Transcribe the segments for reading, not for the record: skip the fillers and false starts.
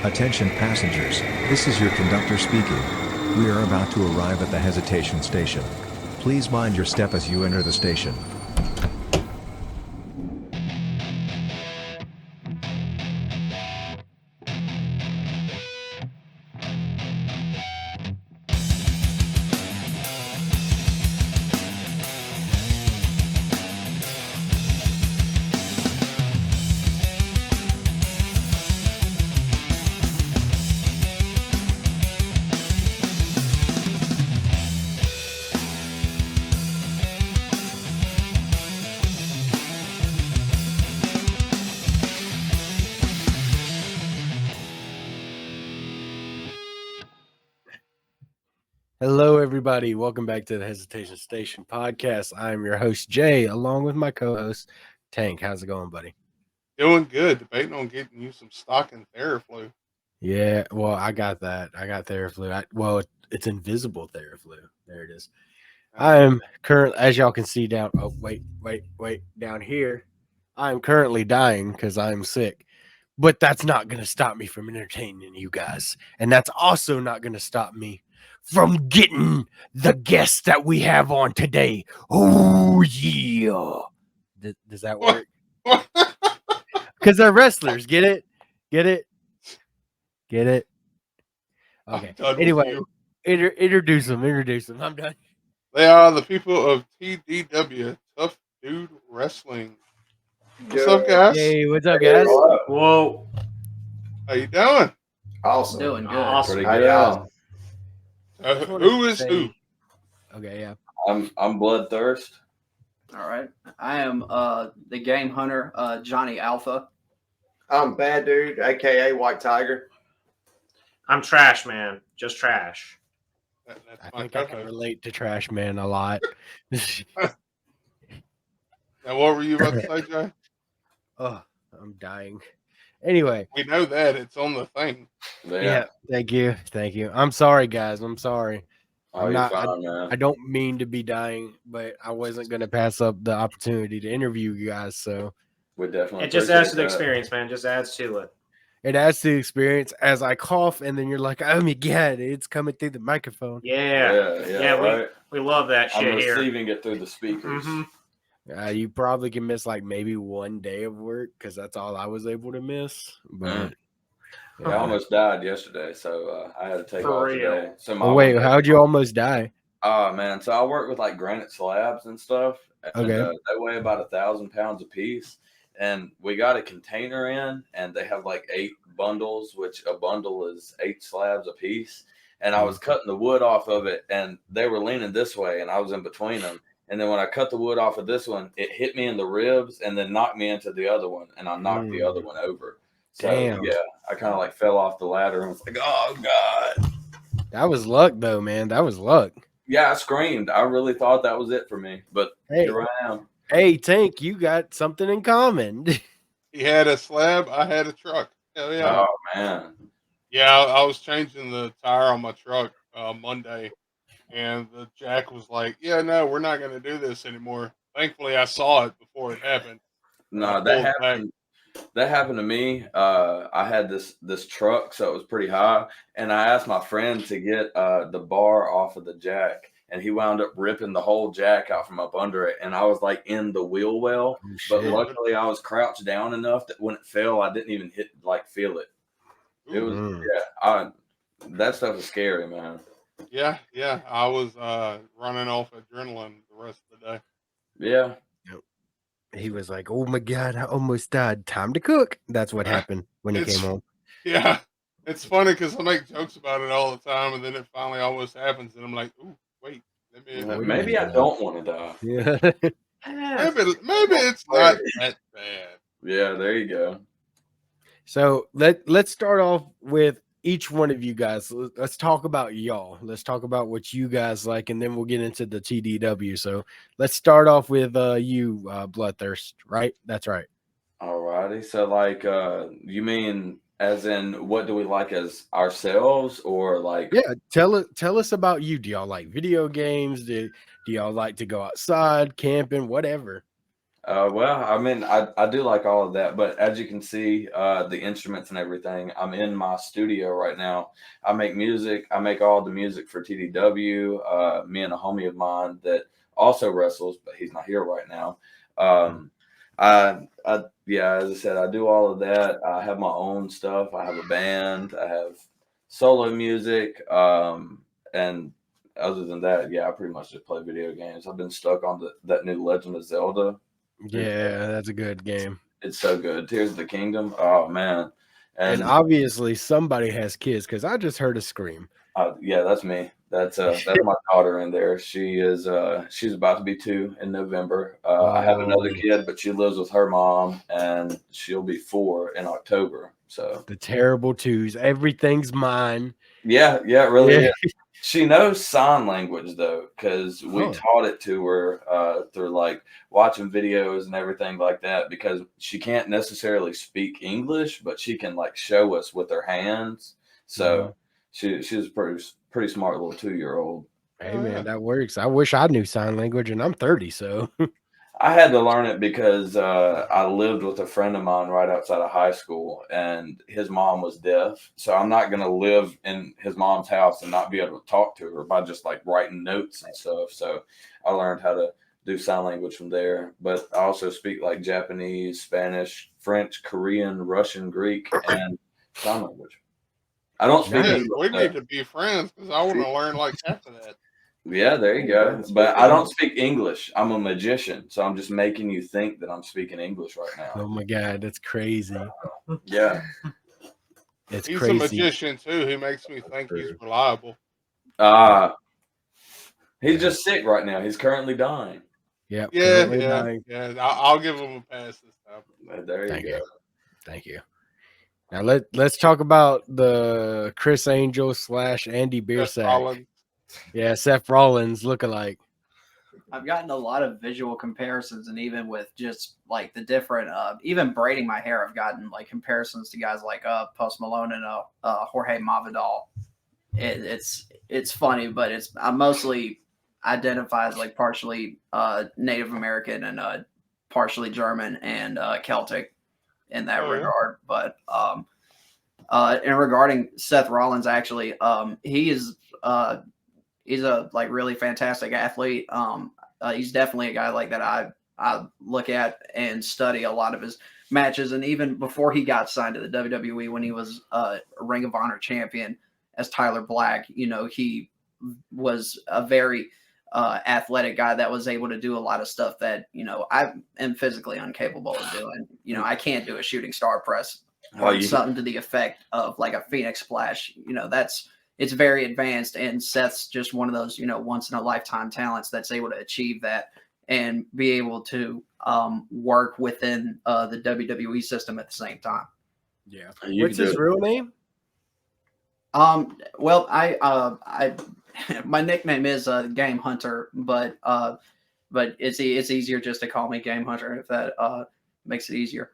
Attention passengers, this is your conductor speaking. We are about to arrive at the hesitation station. Please mind your step as you enter the station. Hello, everybody. Welcome back to the Hesitation Station podcast. I'm your host, Jay, along with my co-host, Tank. How's it going, buddy? Doing good. Debating on getting you some stock in Theraflu. Yeah, well, I got that. I got Theraflu. It's invisible Theraflu. There it is. I am currently, as y'all can see down. Oh, wait, down here. I am currently dying because I'm sick. But that's not going to stop me from entertaining you guys. And that's also not going to stop me from getting the guests that we have on today. Oh, yeah. Does that work? Because they're wrestlers. Get it? Get it? Get it? Okay. Anyway, introduce them. I'm done. They are the people of TDW, Tough Dude Wrestling. What's up, guys? Hey, what's up, guys? Whoa. How you doing? Awesome. Doing good. Awesome. Pretty How good. y'all? Who is who? Okay, yeah. I'm Bloodthirst. All right. I am the game hunter, Johnny Alpha. I'm Bad Dude, aka White Tiger. I'm Trashman, just trash. I think I can relate to Trashman a lot. Now, what were you about to say, Jay? Oh, I'm dying. Anyway. We know that. It's on the thing. Yeah. Thank you. I'm sorry, guys. I'm sorry. Oh, I'm you're not, fine, man. I don't mean to be dying, but I wasn't going to pass up the opportunity to interview you guys. So we definitely. It just adds to the experience, man. Just adds to it. It adds to the experience as I cough, and then you're like, "Oh my god, it's coming through the microphone." Yeah. Right? We love that shit I'm here. receiving it through the speakers. Mm-hmm. You probably can miss like maybe one day of work because that's all I was able to miss. But yeah, I almost died yesterday, so I had to take off today. So wait, how'd you almost die? Oh man, so I work with like granite slabs and stuff. And, okay, they weigh about 1,000 pounds a piece, and we got a container in, and they have like 8 bundles, which a bundle is 8 slabs a piece. And I was cutting the wood off of it, and they were leaning this way, and I was in between them. And then when I cut the wood off of this one, it hit me in the ribs and then knocked me into the other one, and I knocked the other one over. So, yeah, I kind of like fell off the ladder and was like, oh, God. That was luck, though, man. That was luck. Yeah, I screamed. I really thought that was it for me, but here I am. Hey, Tank, you got something in common. He had a slab. I had a truck. Hell yeah. Oh, man. Yeah, I was changing the tire on my truck Monday. And the jack was like, yeah, no, we're not going to do this anymore. Thankfully, I saw it before it happened. No, that happened to me. I had this truck, so it was pretty high. And I asked my friend to get the bar off of the jack. And he wound up ripping the whole jack out from up under it. And I was like in the wheel well. But luckily, I was crouched down enough that when it fell, I didn't even feel it. It was, that stuff is scary, man. Yeah. I was running off adrenaline the rest of the day. Yeah. He was like, oh my God, I almost died. Time to cook. That's what happened when he came home. Yeah. It's funny because I make jokes about it all the time, and then it finally almost happens, and I'm like, ooh, wait. Maybe I don't want to die. Yeah. maybe it's not that bad. Yeah, there you go. So let's start off with each one of you guys. Let's talk about y'all. Let's talk about what you guys like, and then we'll get into the TDW. So let's start off with you, Bloodthirst, right? That's right. All righty. So like you mean as in what do we like as ourselves, or like tell us about you. Do y'all like video games? Do y'all like to go outside, camping, whatever? Well, I mean, I do like all of that, but as you can see, the instruments and everything, I'm in my studio right now. I make music. I make all the music for TDW. Me and a homie of mine that also wrestles, but he's not here right now. Yeah, as I said, I do all of that. I have my own stuff. I have a band. I have solo music. And other than that, yeah, I pretty much just play video games. I've been stuck on that new Legend of Zelda. Yeah, that's a good game. It's so good. Tears of the Kingdom. Oh man. And obviously somebody has kids because I just heard a scream. Yeah, that's me. That's my daughter in there. She's about to be 2 in November. I have another kid, but she lives with her mom, and she'll be 4 in October. So the terrible twos. Everything's mine. Yeah, it really is. She knows sign language though, because we taught it to her through like watching videos and everything like that. Because she can't necessarily speak English, but she can like show us with her hands. So she's a pretty smart little 2-year-old. Hey man, that works. I wish I knew sign language, and I'm 30, so I had to learn it because I lived with a friend of mine right outside of high school, and his mom was deaf. So I'm not going to live in his mom's house and not be able to talk to her by just like writing notes and stuff. So I learned how to do sign language from there. But I also speak like Japanese, Spanish, French, Korean, Russian, Greek, and sign language. I don't speak English. We need to be friends because I want to learn like half of that. Yeah, there you go. But I don't speak English. I'm a magician, so I'm just making you think that I'm speaking English right now. Oh my god, that's crazy. Yeah, He's a magician too. He makes me think he's reliable. He's just sick right now. He's currently dying. Yep. Yeah. I'll give him a pass this time. There you go. Thank you. Now let's talk about the Chris Angel / Andy Biersack. Yeah, Seth Rollins lookalike. I've gotten a lot of visual comparisons, and even with just like the different, even braiding my hair, I've gotten like comparisons to guys like Post Malone and Jorge Masvidal. It's funny, but I mostly identify as like partially Native American and partially German and Celtic in that regard. But and regarding Seth Rollins, actually, he's a like really fantastic athlete. He's definitely a guy like that I look at and study a lot of his matches. And even before he got signed to the WWE, when he was a Ring of Honor champion as Tyler Black, he was a very athletic guy that was able to do a lot of stuff that, I am physically incapable of doing. I can't do a shooting star press or something to the effect of like a Phoenix Splash. It's very advanced, and Seth's just one of those, once in a lifetime talents that's able to achieve that and be able to work within the WWE system at the same time. Yeah. What's his real name? Well, I my nickname is Game Hunter, but it's easier just to call me Game Hunter if that makes it easier.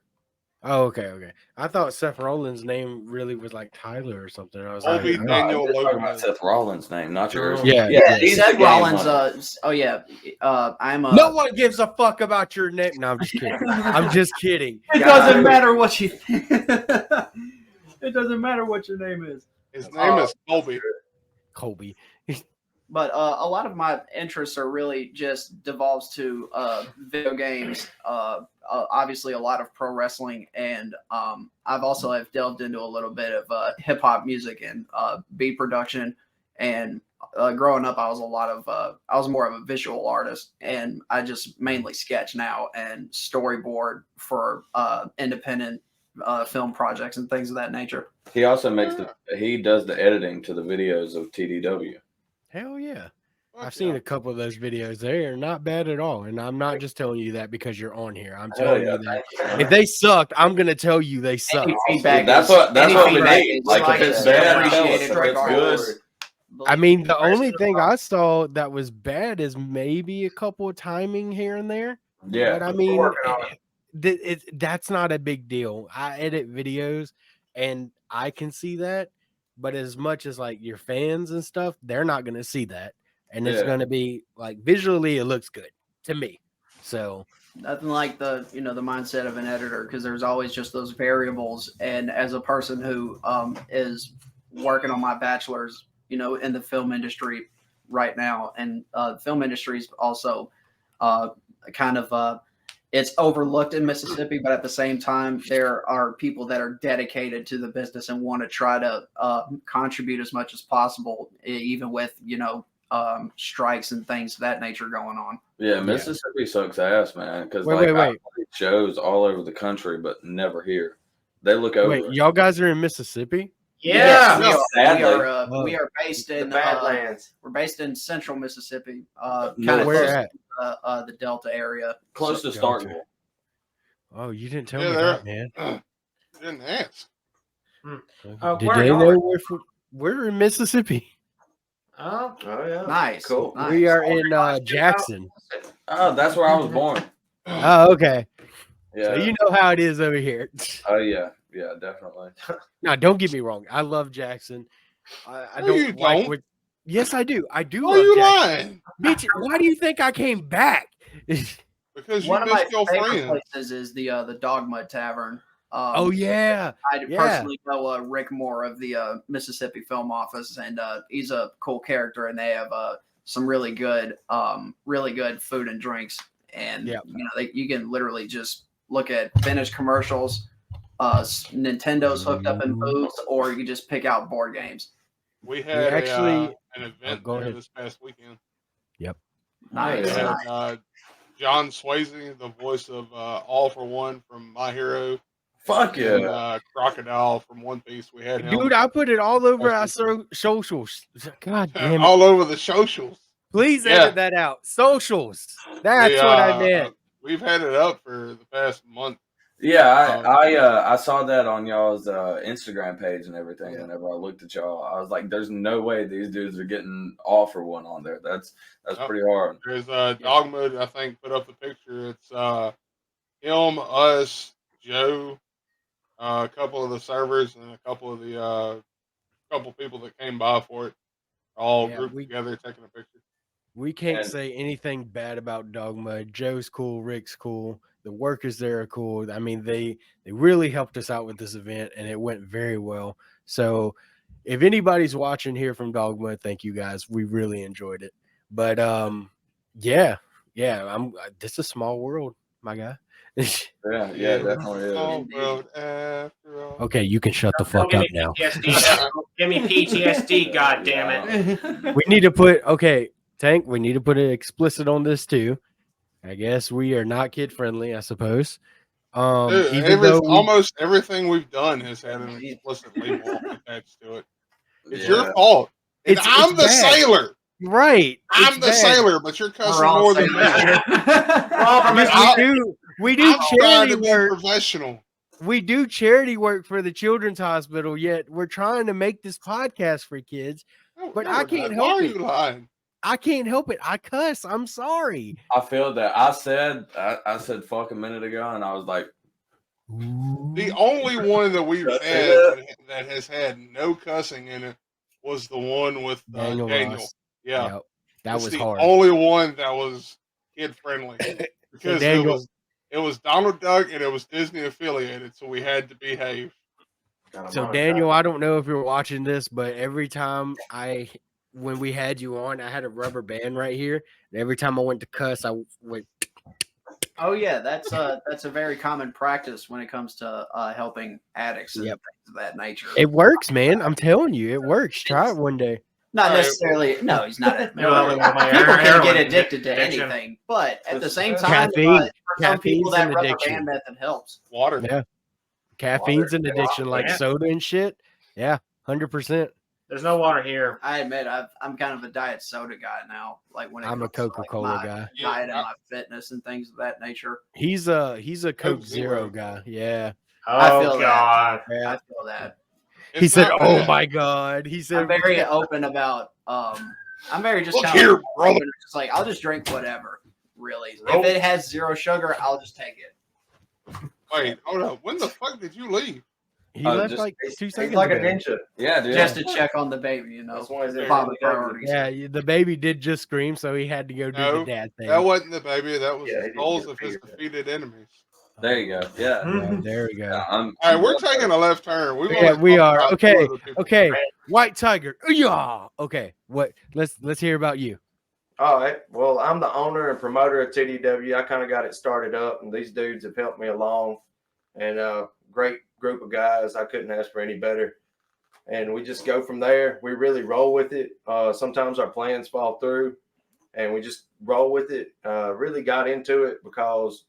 Oh, okay. I thought Seth Rollins' name really was like Tyler or something. I was like, Daniel Logan. Seth Rollins' name, not yours. Yeah. Seth Rollins. I'm. No one gives a fuck about your name. No, I'm just kidding. It doesn't matter what you think. It doesn't matter what your name is. His name is Colby. But a lot of my interests are really just devolves to video games. Obviously, a lot of pro wrestling, and I've also have delved into a little bit of hip hop music and beat production. And growing up, I was more of a visual artist, and I just mainly sketch now and storyboard for independent film projects and things of that nature. He also does the editing to the videos of TDW. Hell yeah. I've seen a couple of those videos. They are not bad at all. And I'm not just telling you that because you're on here. I'm telling you that if they sucked, I'm going to tell you they suck. That's what we need. Like if it's bad, if it's good. I mean, the only thing I saw that was bad is maybe a couple of timing here and there. Yeah. But I mean, that's not a big deal. I edit videos and I can see that. But as much as like your fans and stuff, they're not going to see that. And it's going to be like visually, it looks good to me. So Nothing like the mindset of an editor, because there's always just those variables. And as a person who is working on my bachelor's, in the film industry right now, and the film industry is also kind of it's overlooked in Mississippi, but at the same time, there are people that are dedicated to the business and want to try to contribute as much as possible, even with strikes and things of that nature going on. Yeah, Mississippi sucks ass, man. Because wait. I play shows all over the country, but never here. They look over. Wait, y'all guys are in Mississippi? Yeah. Yes, we are based in The Badlands. we're based in central Mississippi, No, kind of where close at? to the Delta area. Close to Okay. Starkville. Oh, you didn't tell Yeah, me that, man. You didn't ask. Did where they y'all know we're in Mississippi? Oh, Oh yeah. Nice, Cool. nice. We are in Jackson. Oh, that's where I was born. Oh, okay. Yeah. So you know how it is over here. Oh yeah, definitely. Now, don't get me wrong. I love Jackson. I No, don't you like don't. what. Yes, I do. I do Why are love you Jackson. lying? Bitch, why do you think I came back? Because you One of my missed your favorite friend. places is the Dogmud Tavern. Oh yeah. I Yeah. personally know Rick Moore of the Mississippi Film Office, and he's a cool character, and they have some really good food and drinks, and Yep. you can literally just look at vintage commercials, Nintendo's hooked up in booths, or you can just pick out board games. We had actually- an event go there ahead. this past weekend. Nice. We Yeah. had John Swayze, the voice of All for One from My Hero, Fuck yeah. and Crocodile from One Piece. We had him Dude, I put it all over our That's socials. God damn it. all over the socials. Please Yeah. edit that out. Socials. That's what I meant. We've had it up for the past month. Yeah, I saw that on y'all's Instagram page and everything. Yeah. Whenever I looked at y'all, I was like, "There's no way these dudes are getting All for One on there. That's Yep. pretty hard." There's Dogwood, I think, put up the picture. It's him, us, Joe, a couple of the servers, and a couple of the couple people that came by for it, all Yeah, grouped together taking a picture. We can't And- say anything bad about Dogmud. Joe's cool, Rick's cool, the workers there are cool. I mean, they really helped us out with this event, and it went very well. So, if anybody's watching here from Dogmud, thank you guys. We really enjoyed it. But yeah, this is a small world, my guy. Yeah, definitely is. Small world after all. Okay, you can shut the fuck give up me now. PTSD. Give me PTSD, God damn it. We need to put Tank. We need to put it explicit on this too. I guess we are not kid friendly. I suppose. Dude, Even though almost everything we've done has had an explicit label attached to it. It's Yeah. your fault. And It's I'm the bad. sailor. right, I'm it's the bad. sailor, but you're cussing We're all more than sailors. me. We do I'm trying charity to be work. professional. We do charity work for the Children's Hospital. Yet we're trying to make this podcast for kids. No, But no, I we're can't not. help Why are it. you lying? I can't help it. I cuss. I'm sorry. I feel that. I said fuck a minute ago, and I was like, The only one that we've That's had that has had no cussing in it was the one with Daniel Daniel. Ross. Yeah, Yep, that it's was the hard. only one that was kid friendly because Daniel- it was Donald Duck and it was Disney affiliated, so we had to behave. So Daniel, I don't know if you're watching this, but every time when we had you on, I had a rubber band right here, and every time I went to cuss, I went. Oh yeah, that's a very common practice when it comes to helping addicts and Yep. things of that nature. It works, man. I'm telling you, it works. Try it one day. Not All right. necessarily. No, he's not. No, well, People can heroin get addicted to addiction. anything, but at the That's same fair. time, Caffeine. for some people, Caffeine's that an rubber addiction. band method helps. Water. Yeah. Caffeine's an Water. addiction, like Yeah. soda and shit. Yeah, 100%. There's no water here. I admit, I'm kind of a diet soda guy now. Like when it I'm a comes to, Coca-Cola my guy. diet and Yeah. my fitness and things of that nature. He's a Coke Coke Zero Zero. guy. Yeah. I Oh feel that. God. Yeah. I feel that. He It's said, not "Oh bad. my god." He said, I'm very open about. I'm very just Look kind here, of brother. open, just like I'll just drink whatever. Really, Bro. if it has zero sugar, I'll just take it. Wait, hold up. When the fuck did you leave? He Oh, left just- like 2 He's seconds like a ago. ninja. Yeah, dude. Just to check on the baby, you know. That's one of his Father everyday priorities. Yeah, the baby did just scream, so he had to go do No, the dad thing. That wasn't the baby. That was Yeah, the he didn't souls get a of his finger. defeated enemies. There you go. Yeah. Yeah, there we go. Yeah, All right, we're taking a left turn. We Yeah, want we to are. Okay, Two other people. okay. White Tiger. Yeah. Okay. What? Let's hear about you. All right. Well, I'm the owner and promoter of TDW. I kind of got it started up, and these dudes have helped me along. And great group of guys. I couldn't ask for any better. And we just go from there. We really roll with it. Sometimes our plans fall through, and we just roll with it. Really got into it because,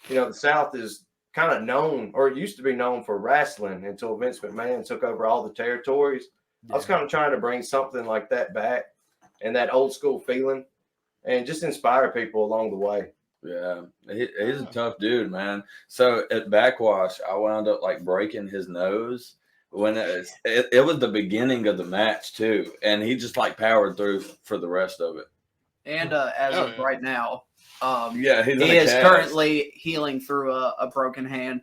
you know, the South is kind of known, or it used to be known for wrestling until Vince McMahon took over all the territories. I was kind of trying to bring something like that back and that old school feeling and just inspire people along the way. Yeah, he's a tough dude, man. So at Backwash, I wound up like breaking his nose when it was the beginning of the match too, and he just like powered through for the rest of it. And as of right now, Yeah, he's in he a is cast. currently healing through a broken hand,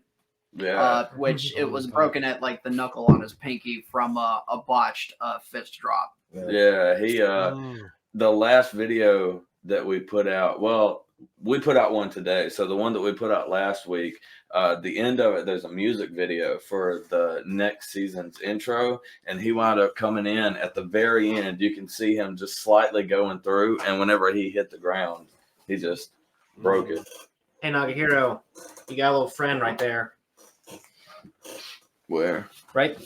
Yeah, which it was broken at like the knuckle on his pinky from a botched fist drop. yeah. He the last video that we put out. Well, we put out one today. So the one that we put out last week, the end of it, there's a music video for the next season's intro, and he wound up coming in at the very end. You can see him just slightly going through, and whenever he hit the ground, he just broke it. Hey, Nagahiro, you got a little friend right there, Where? right?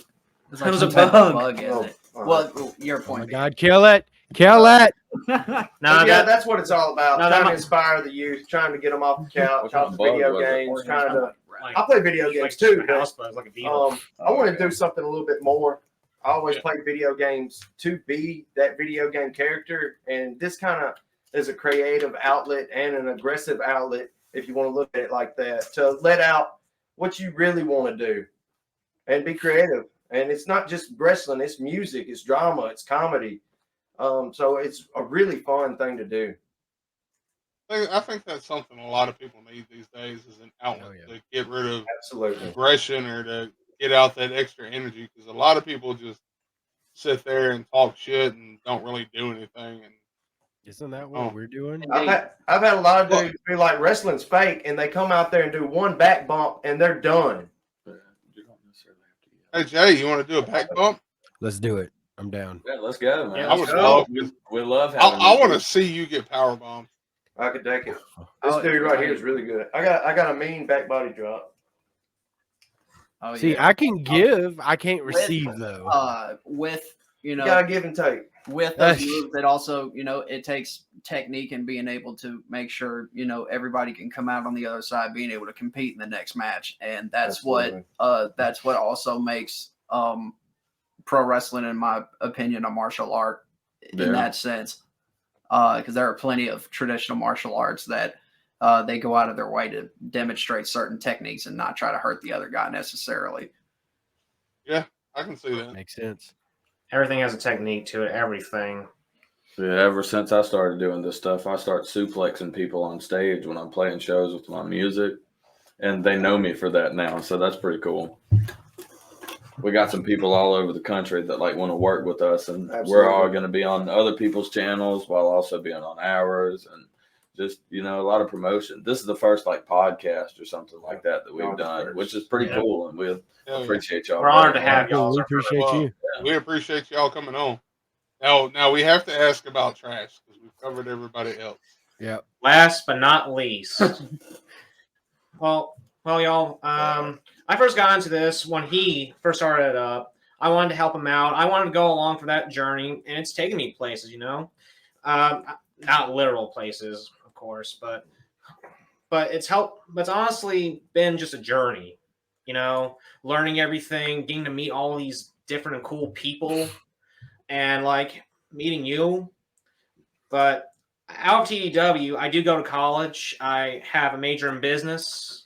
It's That was some a type of bug. isn't it? all right. Well, your Oh my point. God! Kill it! Kill it! No, Yeah, that's what it's all about. No, that trying to might- inspire the youth, trying to get them off the couch, What kind off of the bug video was it? games, trying to. like, I play video games too, a but house buzz, like a beetle. I want to do something a little bit more. I always play video games to be that video game character, and this kind of is a creative outlet and an aggressive outlet, if you want to look at it like that, to let out what you really want to do and be creative. And it's not just wrestling; it's music, it's drama, it's comedy. So it's a really fun thing to do. I think that's something a lot of people need these days is an outlet to get rid of Absolutely. aggression or to get out that extra energy, because a lot of people just sit there and talk shit and don't really do anything. And Isn't that what we're doing? I've had a lot of dudes be like, wrestling's fake, and they come out there and do one back bump and they're done. hey Jay, you want to do a back bump? Let's do it. I'm down. Yeah, let's go, man. Yeah, I would love. We love having. I want to see you get power bombed. I could take it. This dude right here is really good. I got a mean back body drop. Oh, See, yeah. I can give, I can't receive though. With You gotta give and take. with those moves, it also, it takes technique and being able to make sure, everybody can come out on the other side, being able to compete in the next match. And that's Absolutely. what also makes pro wrestling, in my opinion, a martial art in that sense. Because there are plenty of traditional martial arts that they go out of their way to demonstrate certain techniques and not try to hurt the other guy necessarily. Yeah, I can see that. Makes sense. Everything has a technique to it. Everything. Yeah, ever since I started doing this stuff, I start suplexing people on stage when I'm playing shows with my music, and they know me for that now, so that's pretty cool. We got some people all over the country that like want to work with us, and we're all going to be on other people's channels while also being on ours, and just a lot of promotion. This is the first like podcast or something like that we've done, which is pretty cool, and we appreciate y'all. We're honored to have y'all. We appreciate you. We appreciate y'all coming on. Now we have to ask about Trash because we've covered everybody else. Yeah. Last but not least. well, y'all. I first got into this when he first started up. I wanted to help him out. I wanted to go along for that journey, and it's taken me places, not literal places, of course, but it's helped. But it's honestly been just a journey, learning everything, getting to meet all these different and cool people, and like meeting you. But out of TDW, I do go to college. I have a major in business,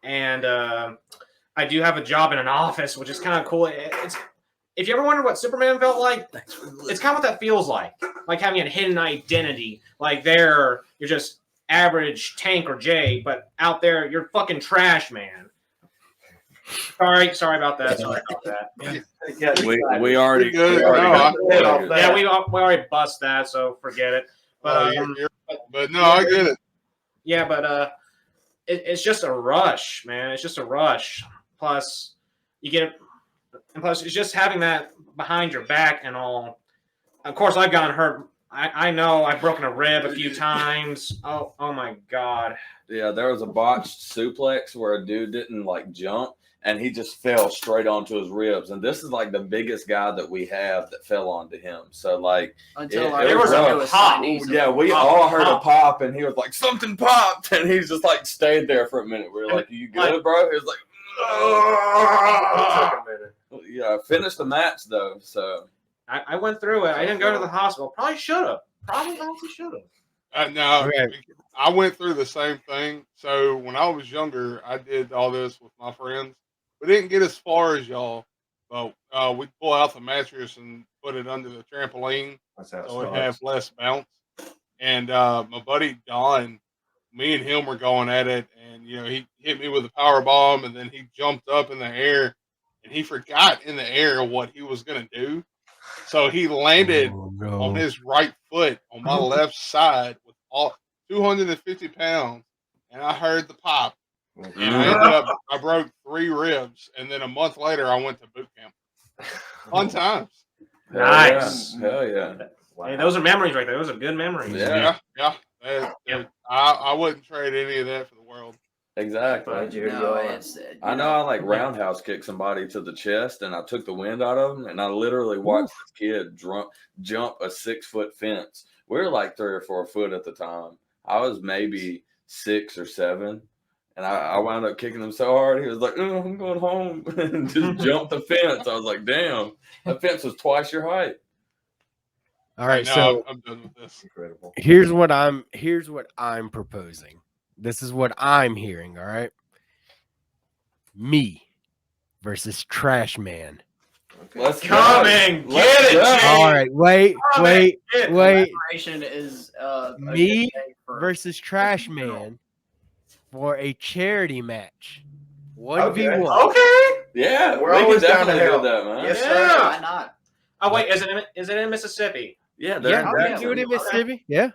and I do have a job in an office, which is kind of cool. It's if you ever wonder what Superman felt like, it's kind of what that feels like having a hidden identity. Like you're just average Tank or Jay, but out there, you're fucking Trashman. Sorry about that. Sorry about that. We already. You're good. We already No, Yeah, we already bust that, so forget it. But but no, I get it. yeah, but it's just a rush, man. It's just a rush. Plus, and plus it's just having that behind your back and all. Of course, I've gotten hurt. I know I've broken a rib a few times. Oh my god. Yeah, there was a botched suplex where a dude didn't like jump and he just fell straight onto his ribs. And this is like the biggest guy that we have that fell onto him. So like Until it was a newest pop. signees. yeah, we all heard a pop and he was like, something popped, and he's just like stayed there for a minute. We were like, are you good, bro? He was like, It took a minute. yeah, finished the match though. So I went through it. I didn't go to the hospital. Probably should have. Probably honestly should have. Now, Okay. I went through the same thing. So when I was younger, I did all this with my friends. We didn't get as far as y'all, but we'd pull out the mattress and put it under the trampoline That's how it so it starts. have less bounce. And my buddy Don, me and him were going at it, and he hit me with a power bomb, and then he jumped up in the air, and he forgot in the air what he was gonna do, so he landed on his right foot on my left side with all 250 pounds, and I heard the pop, and I broke 3 ribs, and then a month later I went to boot camp. Fun times. Nice. Hell yeah. Wow. Hey, those are memories right there. Those are good memories. Yeah. I wouldn't trade any of that for the world. Exactly. Glad you No, are. it's I know I like roundhouse kicked somebody to the chest and I took the wind out of him and I literally watched this kid jump a 6-foot fence. We were like 3 or 4 foot at the time. I was maybe 6 or 7 and I wound up kicking him so hard. He was like, oh, I'm going home and just jumped the fence. I was like, damn, that fence was twice your height. All right, No, so I'm done with this. Incredible. here's what I'm proposing. This is what I'm hearing, all right? Me versus Trashman. Okay. Let's Come go. and Let's get it, go. Jay. All right, wait. collaboration is a Me good day for- versus Trashman for a charity match. 1v1. Okay. Yeah, We're we can always down to definitely do help. that, man. Yes, Yeah. sir. Why not? Oh wait, is it in Mississippi? Yeah, they're Yeah, in we can Jackson. do it in Mississippi. Yeah.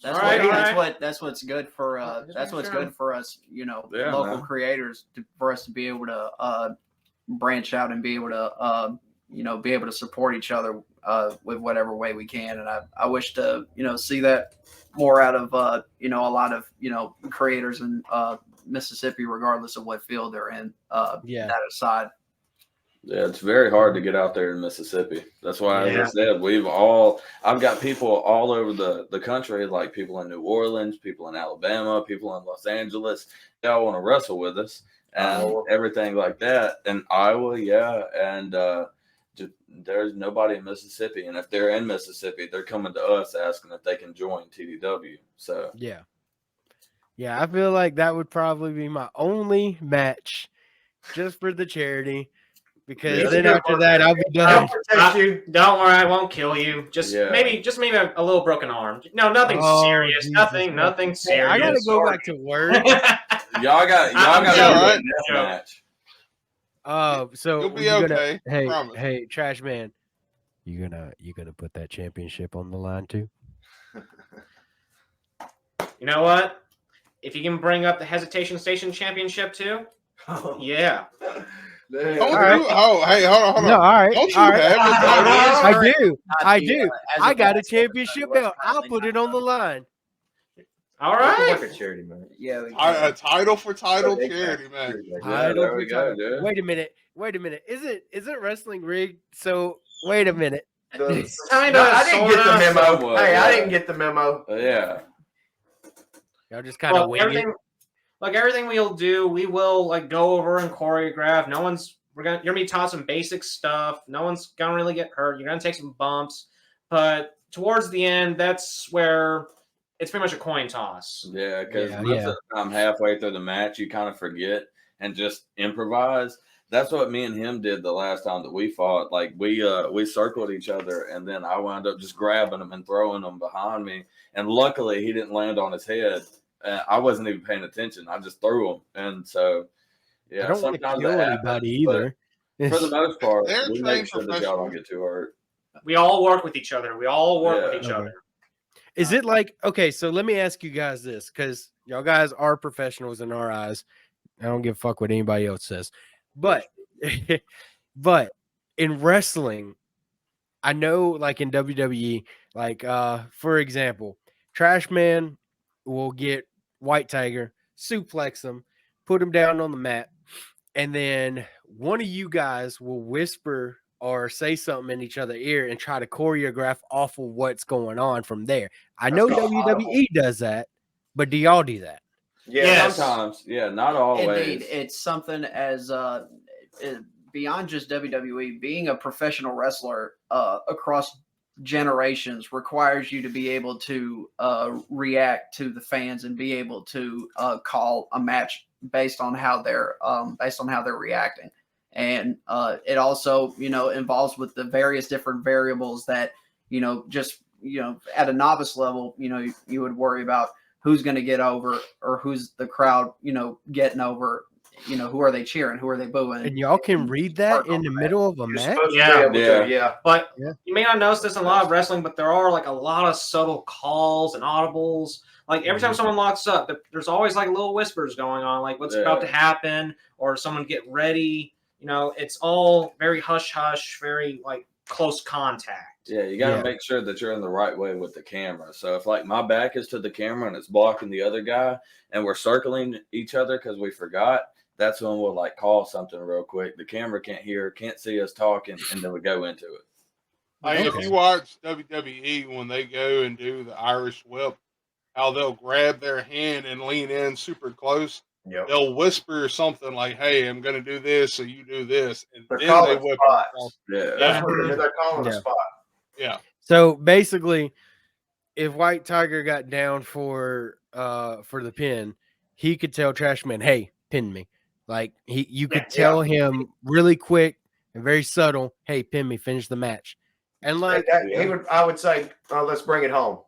That's All right, what, all that's right. that's what's good for Just that's making what's sure. good for us, Yeah, local man. creators for us to be able to branch out and be able to support each other with whatever way we can. And I wish to see that more out of a lot of creators in Mississippi, regardless of what field they're in. Yeah. That aside. Yeah, it's very hard to get out there in Mississippi. That's why, Yeah. as I said, I've got people all over the country, like people in New Orleans, people in Alabama, people in Los Angeles. They all want to wrestle with us and Iowa. everything like that. And Iowa, yeah. And there's nobody in Mississippi. And if they're in Mississippi, they're coming to us asking if they can join TDW. So, Yeah. Yeah, I feel like that would probably be my only match just for the charity. Because Yeah. then after that, I'll be done. Protect you. Don't worry, I won't kill you. Just Yeah. maybe a little broken arm. No, nothing Oh, serious. Jesus Nothing Christ. Hey, serious. I gotta go back to work. y'all got I'm to all do right. a death Yeah. match. You'll So be we're gonna- okay. Hey, Promise. hey, Trash Man, you gonna put that championship on the line too? You know what? If you can bring up the Hesitation Station Championship too, yeah. Don't All do. Oh, hey, hold on. No, all right, Don't you all right. have it? I do. Not I the, do. as I of got a last championship episode, belt. I'll put it on the line. All Work right. a charity, man. Yeah, we A title for title Okay, charity, man. Yeah, Title there we for go, title. dude. Wait a minute. Isn't wrestling rigged? So wait a minute. Kinda, I didn't get the sorta, memo. somewhat, Hey, I yeah. didn't get the memo. Yeah. Y'all just kind of Well, wing it. everything we'll do, we will like go over and choreograph. You're gonna be taught some basic stuff. No one's gonna really get hurt. You're gonna take some bumps, but towards the end, that's where it's pretty much a coin toss. Yeah, because Yeah, most yeah. of the time, halfway through the match, you kind of forget and just improvise. That's what me and him did the last time that we fought. Like we circled each other, and then I wound up just grabbing him and throwing him behind me. And luckily, he didn't land on his head. I wasn't even paying attention. I just threw him, and so Yeah, I don't want to sometimes kill that anybody happens, either. but for the most part, They're we make trained sure that y'all don't professionals. get too hurt. We all work with each other. We all work with Yeah. each Okay. other. Is it like, okay, so let me ask you guys this, because y'all guys are professionals in our eyes. I don't give a fuck what anybody else says. But but in wrestling, I know like in WWE, like for example, Trashman will get White Tiger, suplex him, put him down on the mat, and then one of you guys will whisper or say something in each other's ear and try to choreograph off of what's going on from there. I know That's called WWE does that, but do y'all do that? Yeah. Yes. Sometimes, yeah, not always. Indeed, it's something as beyond just WWE. Being a professional wrestler across generations requires you to be able to react to the fans and be able to call a match based on how they're reacting. And it also, involves with the various different variables that, just, at a novice level, you would worry about who's going to get over or who's the crowd, getting over, who are they cheering? Who are they booing? And y'all can read that in the middle of a You're match? supposed Yeah. to be able to, yeah. But Yeah. you may not notice this in a lot of wrestling, but there are like a lot of subtle calls and audibles. Like every time someone locks up, there's always like little whispers going on, like what's about to happen, or someone get ready. It's all very hush hush, very like close contact. Yeah, you got to Yeah. make sure that you're in the right way with the camera. So if like my back is to the camera and it's blocking the other guy, and we're circling each other because we forgot, that's when we'll like call something real quick. The camera can't hear, can't see us talking, and then we go into it. Like Okay. if you watch WWE when they go and do the Irish whip, how they'll grab their hand and lean in super close. Yep. They'll whisper something like, "Hey, I'm going to do this, so you do this," and They're then calling they whip spots. it across. Yeah. That's what they're calling Yeah. a spot. Yeah, So basically, if White Tiger got down for the pin, he could tell Trashman, "Hey, pin me." Like you could tell him really quick and very subtle, "Hey, pin me, finish the match." And like, I would say, let's bring it home.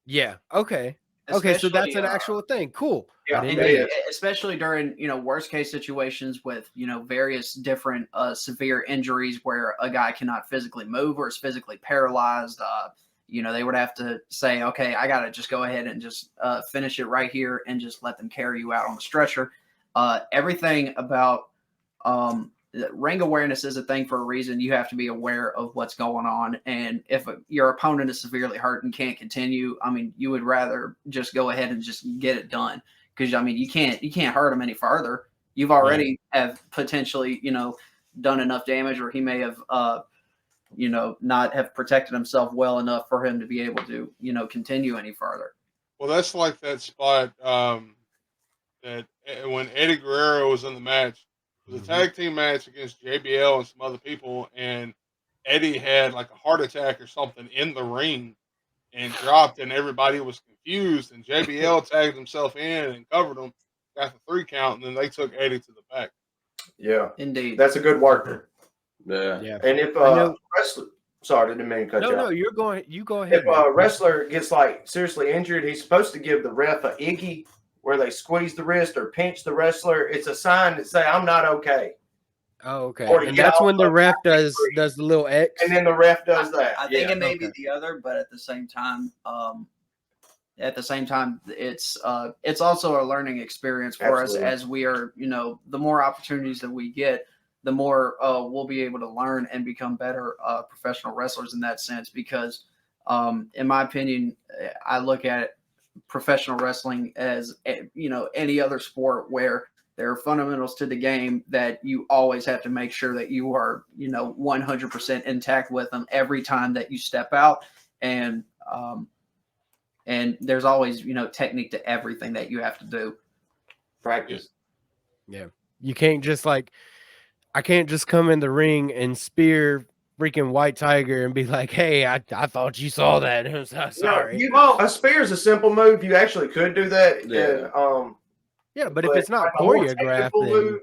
yeah, okay, okay, so that's Especially, an actual thing. Cool. Yeah, I didn't it know is. that. Especially during worst case situations with various different severe injuries where a guy cannot physically move or is physically paralyzed. They would have to say, okay, I gotta just go ahead and just finish it right here and just let them carry you out on the stretcher. Everything about ring awareness is a thing for a reason. You have to be aware of what's going on, and if your opponent is severely hurt and can't continue, you would rather just go ahead and just get it done, because you can't hurt him any farther. You've already have potentially done enough damage, or he may have not have protected himself well enough for him to be able to continue any farther. well, that's like that spot that when Eddie Guerrero was in the match, it was a tag team match against JBL and some other people, and Eddie had like a heart attack or something in the ring and dropped, and everybody was confused. And JBL tagged himself in and covered him, got the 3 count, and then they took Eddie to the back. Yeah, Indeed. that's a good worker. Yeah. Yeah. And if wrestler, sorry, I didn't mean to cut you No, off. you go ahead. If a wrestler gets like seriously injured, he's supposed to give the ref a iggy, where they squeeze the wrist or pinch the wrestler. It's a sign that say I'm not okay, Oh, okay. Or to And get that's off when the of ref free. does the little X. and then the ref does that. I think Yeah. it may be Okay. the other, but at the same time, it's also a learning experience for Absolutely. us, as we are, the more opportunities that we get, the more we'll be able to learn and become better professional wrestlers in that sense. Because, in my opinion, I look at professional wrestling as any other sport where there are fundamentals to the game that you always have to make sure that you are 100% intact with them every time that you step out, and there's always technique to everything that you have to do. Practice. Yeah. You can't just I can't just come in the ring and spear freaking White Tiger and be like, "Hey, I thought you saw that. I'm so sorry." A spear is a simple move. You actually could do that. Yeah. And, Yeah, but if it's not a more choreographed, technical then moves,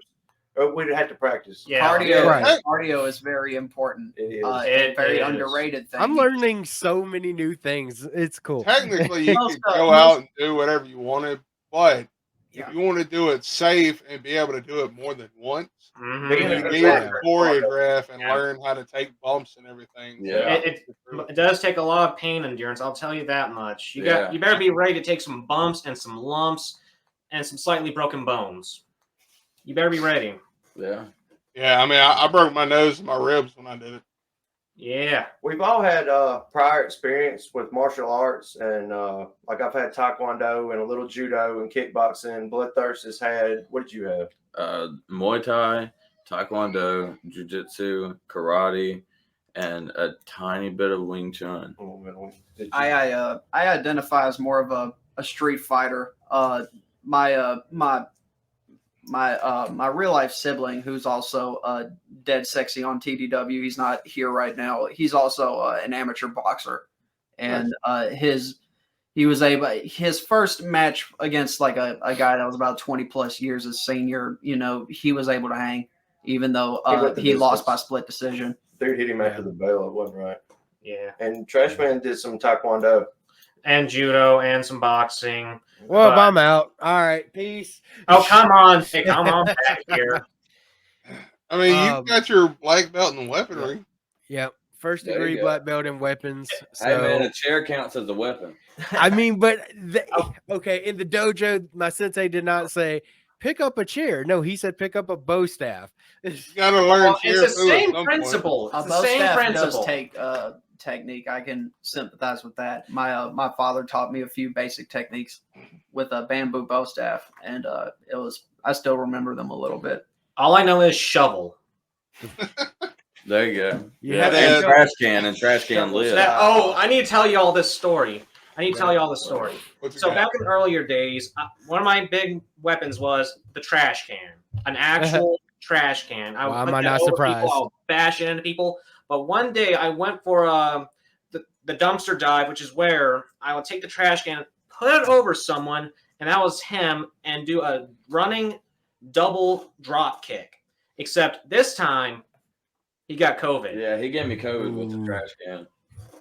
we'd have to practice. Yeah. Cardio, Right. cardio is very important. It is. It's a very is. underrated thing. I'm learning so many new things. It's cool. Technically, you Most, could go most- out and do whatever you wanted, but if you want to do it safe and be able to do it more than once, Mhm. then Yeah, you need exactly. to choreograph and Yeah. learn how to take bumps and everything. Yeah. It does take a lot of pain endurance. I'll tell you that much. You better be ready to take some bumps and some lumps and some slightly broken bones. You better be ready. Yeah. Yeah, I mean, I broke my nose and my ribs when I did it. Yeah. We've all had prior experience with martial arts, and like I've had taekwondo and a little judo and kickboxing. Bloodthirst has had. What did you have? Muay Thai, Taekwondo, Jiu Jitsu, Karate, and a tiny bit of Wing Chun. I identify as more of a street fighter. My real life sibling, who's also dead sexy on TDW. He's not here right now. He's also an amateur boxer, and his first match against like a guy that was about 20 plus years his senior. He was able to hang, even though he lost by split decision. Dude hit him after the bell. It wasn't right. Yeah. And Trashman did some taekwondo and judo and some boxing. Well, if I'm out, all right, peace. Oh, come on. Hey, come on back here. I mean, you've got your black belt in weaponry. Yep. First There you degree go. black belt in weapons. So, Hey man, a chair counts as a weapon. I mean, but okay, in the dojo, my sensei did not say pick up a chair. No, he said pick up a bow staff. You got to learn. It's the same principle. It's the bow same staff principle. does take technique. I can sympathize with that. My father taught me a few basic techniques with a bamboo bow staff, and I still remember them a little bit. All I know is shovel. There you go. Yeah, and trash can lid. I need to tell you all this story. What's So it back in earlier days, one of my big weapons was the trash can, an actual trash can. I would Why put am I that not over surprised? people, I'll bash it into people. But one day I went for the dumpster dive, which is where I would take the trash can, put it over someone, and that was him, and do a running double drop kick. Except this time, he got COVID. Yeah, he gave me COVID with the trash can.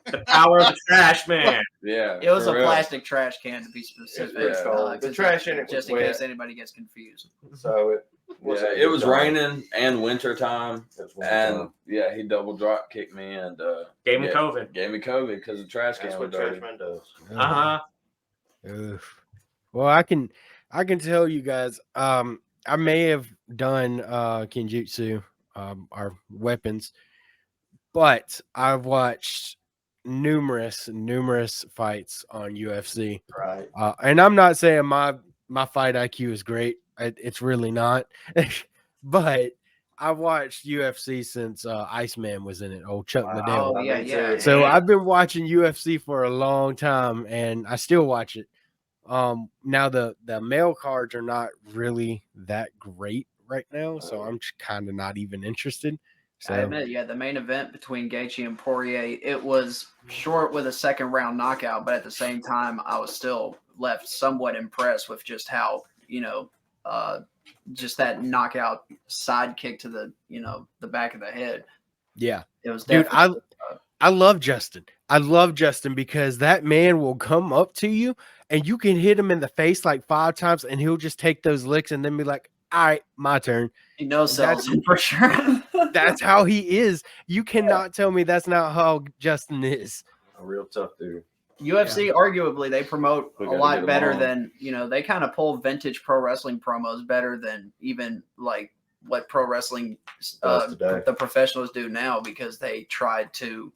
The power of the trash man. Yeah, It was for a real. plastic trash can, to be specific. It's cold. The trash in it was just in wet. case anybody gets confused. So It was raining and winter time, and yeah, he double drop kicked me and Gave him COVID. Gave me COVID because the trash can That's was what dirty. Trashman does. Oof. Well, I can tell you guys. I may have done Kenjutsu, our weapons, but I've watched numerous fights on UFC. Right. And I'm not saying my fight IQ is great. It's really not. But I've watched UFC since Iceman was in it. Old Chuck Liddell. Oh yeah. So I've been watching UFC for a long time, and I still watch it. Now the male cards are not really that great right now, so I'm kind of not even interested. So I admit, the main event between Gaethje and Poirier, it was short with a second round knockout, but at the same time, I was still left somewhat impressed with just how, just that knockout side kick to the back of the head. Yeah, it was dude. definitely. I love Justin. I love Justin because that man will come up to you and you can hit him in the face like 5 times, and he'll just take those licks and then be like, "All right, my turn." He knows sells him for sure. That's how he is. You cannot tell me that's not how Justin is. A real tough dude. UFC, arguably, they promote a lot better than, they kind of pull vintage pro wrestling promos better than even like what pro wrestling the professionals do now, because they tried to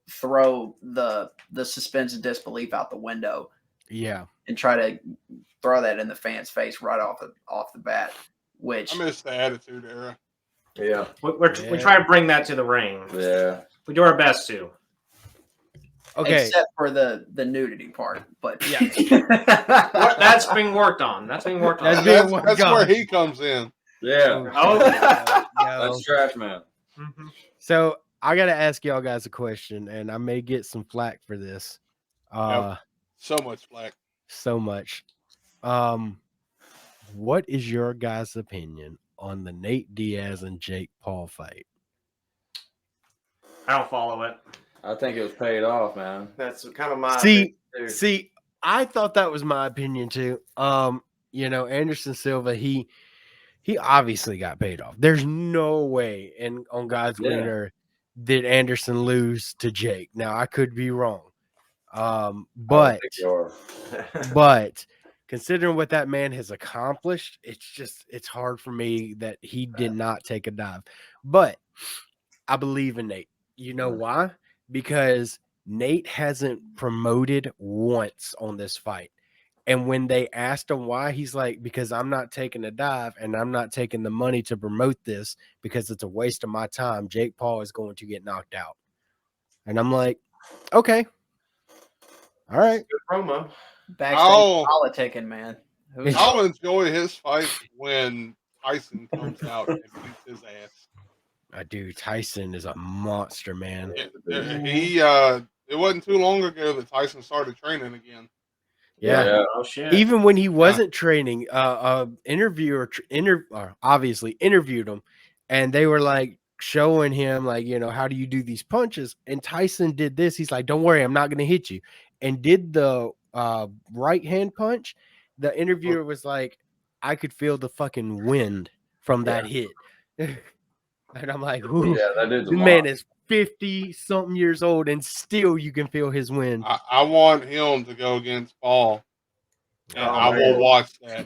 throw the suspense of disbelief out the window. Yeah. And try to throw that in the fans' face right off the bat. Which I miss the Attitude Era. Yeah. We try to bring that to the ring. Yeah. We do our best to. Okay. Except for the nudity part, but yeah, that's being worked on. That's where he comes in. Yeah. Oh, that's Trashman. Mm-hmm. So I got to ask y'all guys a question, and I may get some flack for this. So much flack. So much. What is your guys' opinion on the Nate Diaz and Jake Paul fight? I don't follow it. I think it was paid off, man. That's kind of my see. I thought that was my opinion too. Anderson Silva, he obviously got paid off. There's no way, and on God's green earth, did Anderson lose to Jake. Now I could be wrong. But considering what that man has accomplished, it's hard for me that he did not take a dive. But I believe in Nate. You know why? Because Nate hasn't promoted once on this fight. And when they asked him why, he's like, because I'm not taking a dive and I'm not taking the money to promote this because it's a waste of my time. Jake Paul is going to get knocked out. And I'm like, okay. All right. Good promo. Backstage politicking, man. I'll enjoy his fight when Tyson comes out and beats his ass. Dude, Tyson is a monster, man. It wasn't too long ago that Tyson started training again. Yeah. Oh shit. Even when he wasn't training, interviewer obviously interviewed him, and they were like showing him like, how do you do these punches? And Tyson did this. He's like, don't worry, I'm not going to hit you. And did the right hand punch. The interviewer was like, I could feel the fucking wind from that hit. And I'm like, ooh, this man is 50-something years old, and still you can feel his wind. I want him to go against Paul, and I will watch that.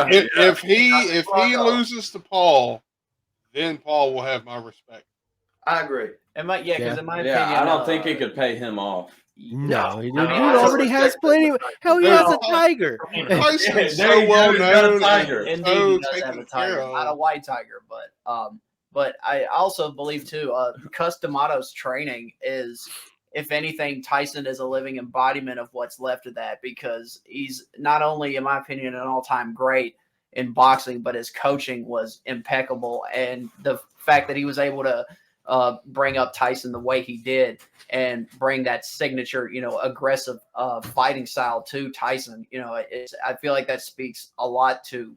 If he loses to Paul, then Paul will have my respect. I agree. Because in my opinion, I don't think he could pay him off. No, he already has plenty. Hell, he has a tiger. Tyson's so well known. Indeed, he does have a tiger, not a white tiger, but I also believe too, Cus D'Amato's training is, if anything, Tyson is a living embodiment of what's left of that, because he's not only, in my opinion, an all-time great in boxing, but his coaching was impeccable, and the fact that he was able to bring up Tyson the way he did and bring that signature, aggressive fighting style to Tyson, I feel like that speaks a lot to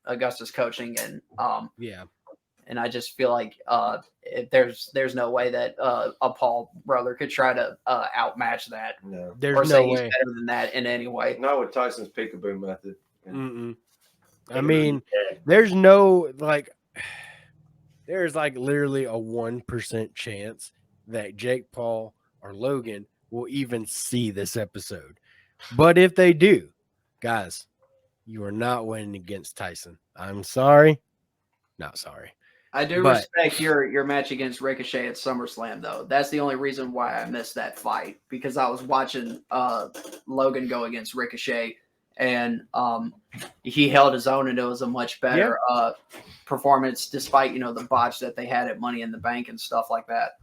Augusta's coaching, and and I just feel like there's no way that a Paul brother could try to outmatch that. No, there's no way he's better than that in any way. Not with Tyson's peekaboo method. I mean, there's no there's literally a 1% chance that Jake Paul or Logan will even see this episode. But if they do, guys, you are not winning against Tyson. I'm sorry. Not sorry. I do respect your match against Ricochet at SummerSlam, though. That's the only reason why I missed that fight, because I was watching Logan go against Ricochet, and he held his own, and it was a much better performance, despite the botch that they had at Money in the Bank and stuff like that.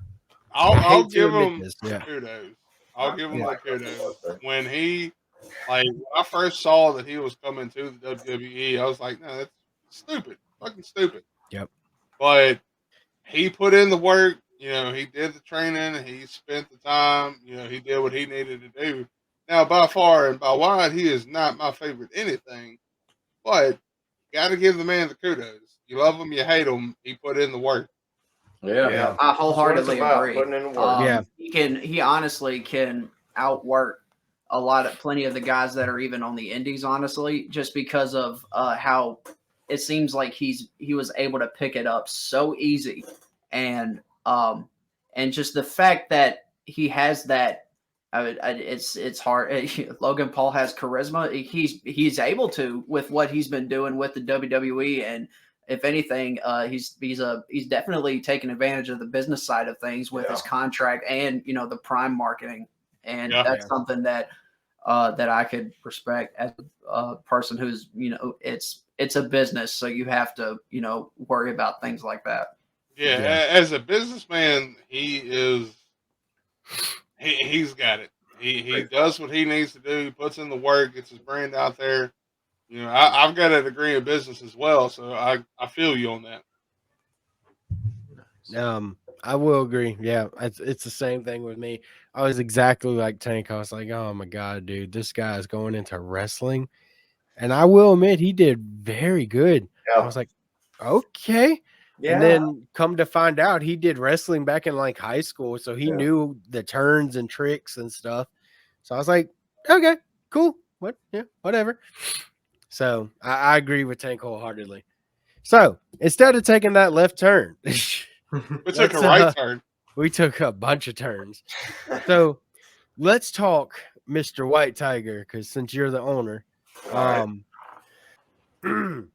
I'll give him kudos. I'll give him the kudos. When I first saw that he was coming to the WWE, I was like, no, that's stupid, fucking stupid. Yep. But he put in the work. He did the training. He spent the time. He did what he needed to do. Now, by far and by wide, he is not my favorite anything. But got to give the man the kudos. You love him, you hate him. He put in the work. Yeah, I wholeheartedly agree. Putting in the work. He honestly can outwork plenty of the guys that are even on the indies, honestly, just because of how it seems like he was able to pick it up so easy, and just the fact that he has that. It's hard. Logan Paul has charisma. He's able to, with what he's been doing with the WWE, and if anything, he's definitely taking advantage of the business side of things with his contract and the Prime marketing, and that's something that I could respect as a person who's it's a business, so you have to worry about things like that. Yeah. As a businessman, he's got it. He does what he needs to do. He puts in the work, gets his brand out there. I've got a degree in business as well, so I feel you on that. I will agree. Yeah, it's the same thing with me. I was exactly like Tank. I was like, oh my God, dude, this guy is going into wrestling. And I will admit, he did very good. I was like, okay. Yeah. And then come to find out, he did wrestling back in high school, so he knew the turns and tricks and stuff. So I was like, okay, cool. What? Yeah, whatever. So I agree with Tank wholeheartedly. So instead of taking that left turn, We took a let's, right turn. we took a bunch of turns. So let's talk Mr. White Tiger, because since you're the owner, All Mr.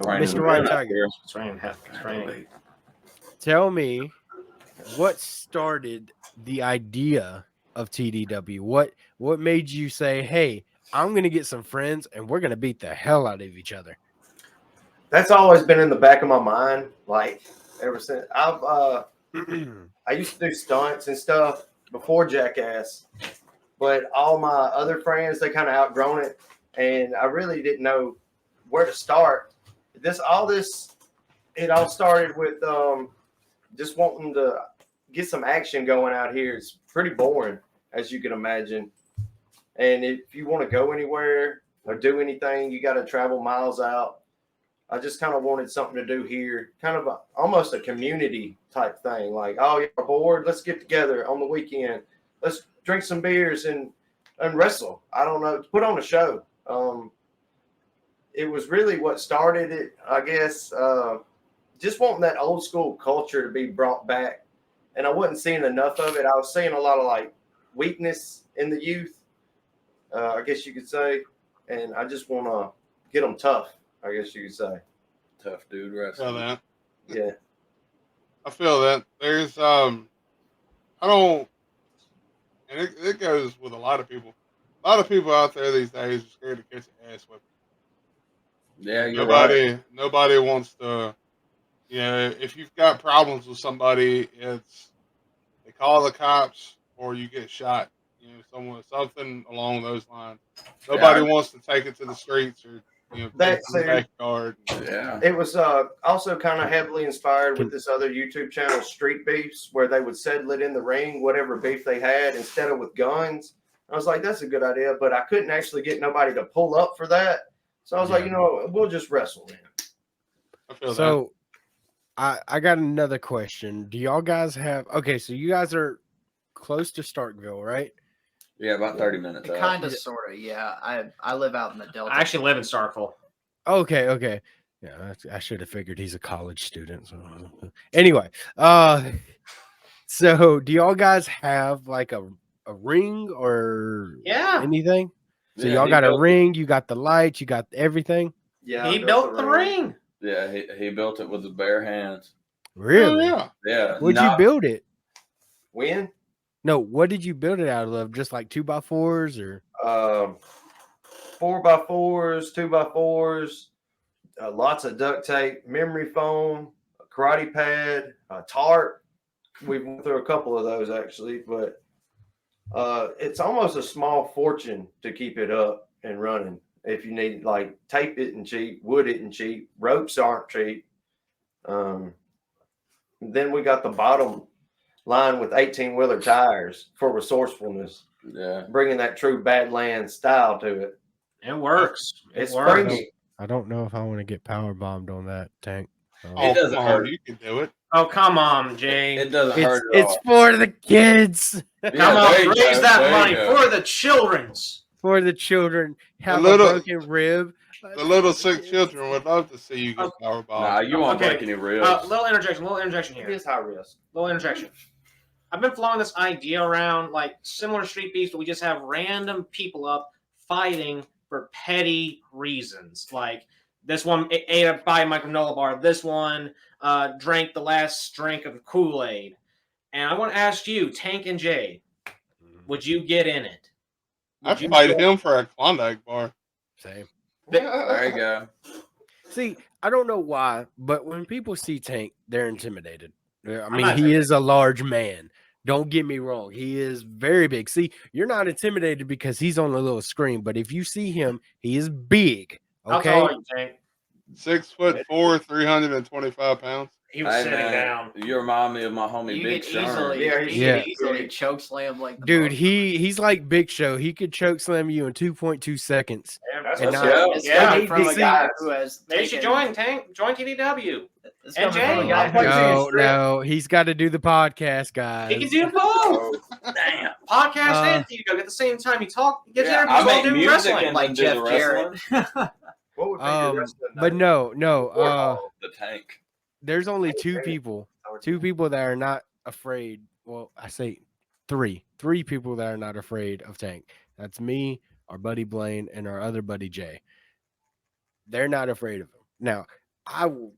Raining White out Tiger, here. It's raining. It's raining. tell me what started the idea of TDW. What made you say, "Hey, I'm gonna get some friends and we're gonna beat the hell out of each other"? That's always been in the back of my mind, like ever since I used to do stunts and stuff before Jackass, but all my other friends, they kind of outgrown it, and I really didn't know where to start. It all started with just wanting to get some action going out here. It's pretty boring, as you can imagine, and if you want to go anywhere or do anything, you got to travel miles out. I just kind of wanted something to do here, kind of almost a community type thing. Like, oh, you're bored? Let's get together on the weekend. Let's drink some beers and wrestle. I don't know, put on a show. It was really what started it, I guess. Just wanting that old school culture to be brought back, and I wasn't seeing enough of it. I was seeing a lot of like weakness in the youth, I guess you could say, and I just want to get them tough, I guess you could say. Tough dude I feel wrestling. that. Yeah. I feel that. There's I don't, and it goes with a lot of people. A lot of people out there these days are scared to catch an ass whipping. Yeah, you're right. Nobody wants to. You know, if you've got problems with somebody, it's they call the cops or you get shot. You know, something along those lines. Nobody wants to take it to the streets or take it to the backyard. Yeah. It was also kind of heavily inspired with this other YouTube channel, Street Beefs, where they would settle it in the ring, whatever beef they had, instead of with guns. I was like, that's a good idea, but I couldn't actually get nobody to pull up for that. So I was like, we'll just wrestle then. I feel So I got another question. Do y'all guys have so you guys are close to Starkville, right? Yeah, about 30 minutes. Kind of, sort of, yeah. I live out in the Delta. I actually live in Starkville. Okay. Yeah, I should have figured he's a college student. So anyway, so do y'all guys have like a ring or anything? So y'all got a ring, you got the lights, you got everything? Yeah. He built the ring. Yeah, he built it with his bare hands. Really? Yeah. Where'd you build it? When? No, what did you build it out of? Just like 2x4s or 4x4s, 2x4s, lots of duct tape, memory foam, a karate pad, a tarp. We went through a couple of those actually, but it's almost a small fortune to keep it up and running. If you need, like, tape isn't cheap, wood isn't cheap, ropes aren't cheap. Then we got the bottom line with 18-wheeler tires for resourcefulness. Yeah, bringing that true Badlands style to it. It works. It's springy. I don't know if I want to get power bombed on that tank. It doesn't hurt. You can do it. Oh, come on, Jay. It doesn't hurt at It's all. for the kids. Come on, raise that money for the children's. For the children. Have a broken rib. The little sick children would love to see you get power bombed. Nah, you won't break any ribs. Little interjection here. It is high risk. Little interjection. I've been flowing this idea around, like similar Street Beefs, but we just have random people up fighting for petty reasons. Like this one ate a granola bar. This one drank the last drink of Kool-Aid. And I want to ask you, Tank and Jay, would you get in it? I'd fight him for a Klondike bar. Same. There you go. See, I don't know why, but when people see Tank, they're intimidated. I mean, he is a large man. Don't get me wrong. He is very big. See, you're not intimidated because he's on a little screen, but if you see him, he is big. Okay. How tall are you, Tank? 6'4", 325 pounds. He was sitting down. You remind me of my homie Big Sean. Easily choke slam like dude. He's like Big Show. He could choke slam you in 2.2 seconds. Yeah, that's from a guy who has. Maybe you should join Tank. Join TDW. It's And coming from a Jay. guy who- No, he's got to do the podcast, guys. He can do both. Damn. Podcast and TDW at the same time. He gets Yeah, interviews I while make doing music wrestling. and like then do Jeff the Jarrett. wrestling. What would be your wrestling But name? no. The Tank. There's only two people that are not afraid. Well, I say three people that are not afraid of Tank. That's me, our buddy Blaine, and our other buddy Jay. They're not afraid of him. Now, I will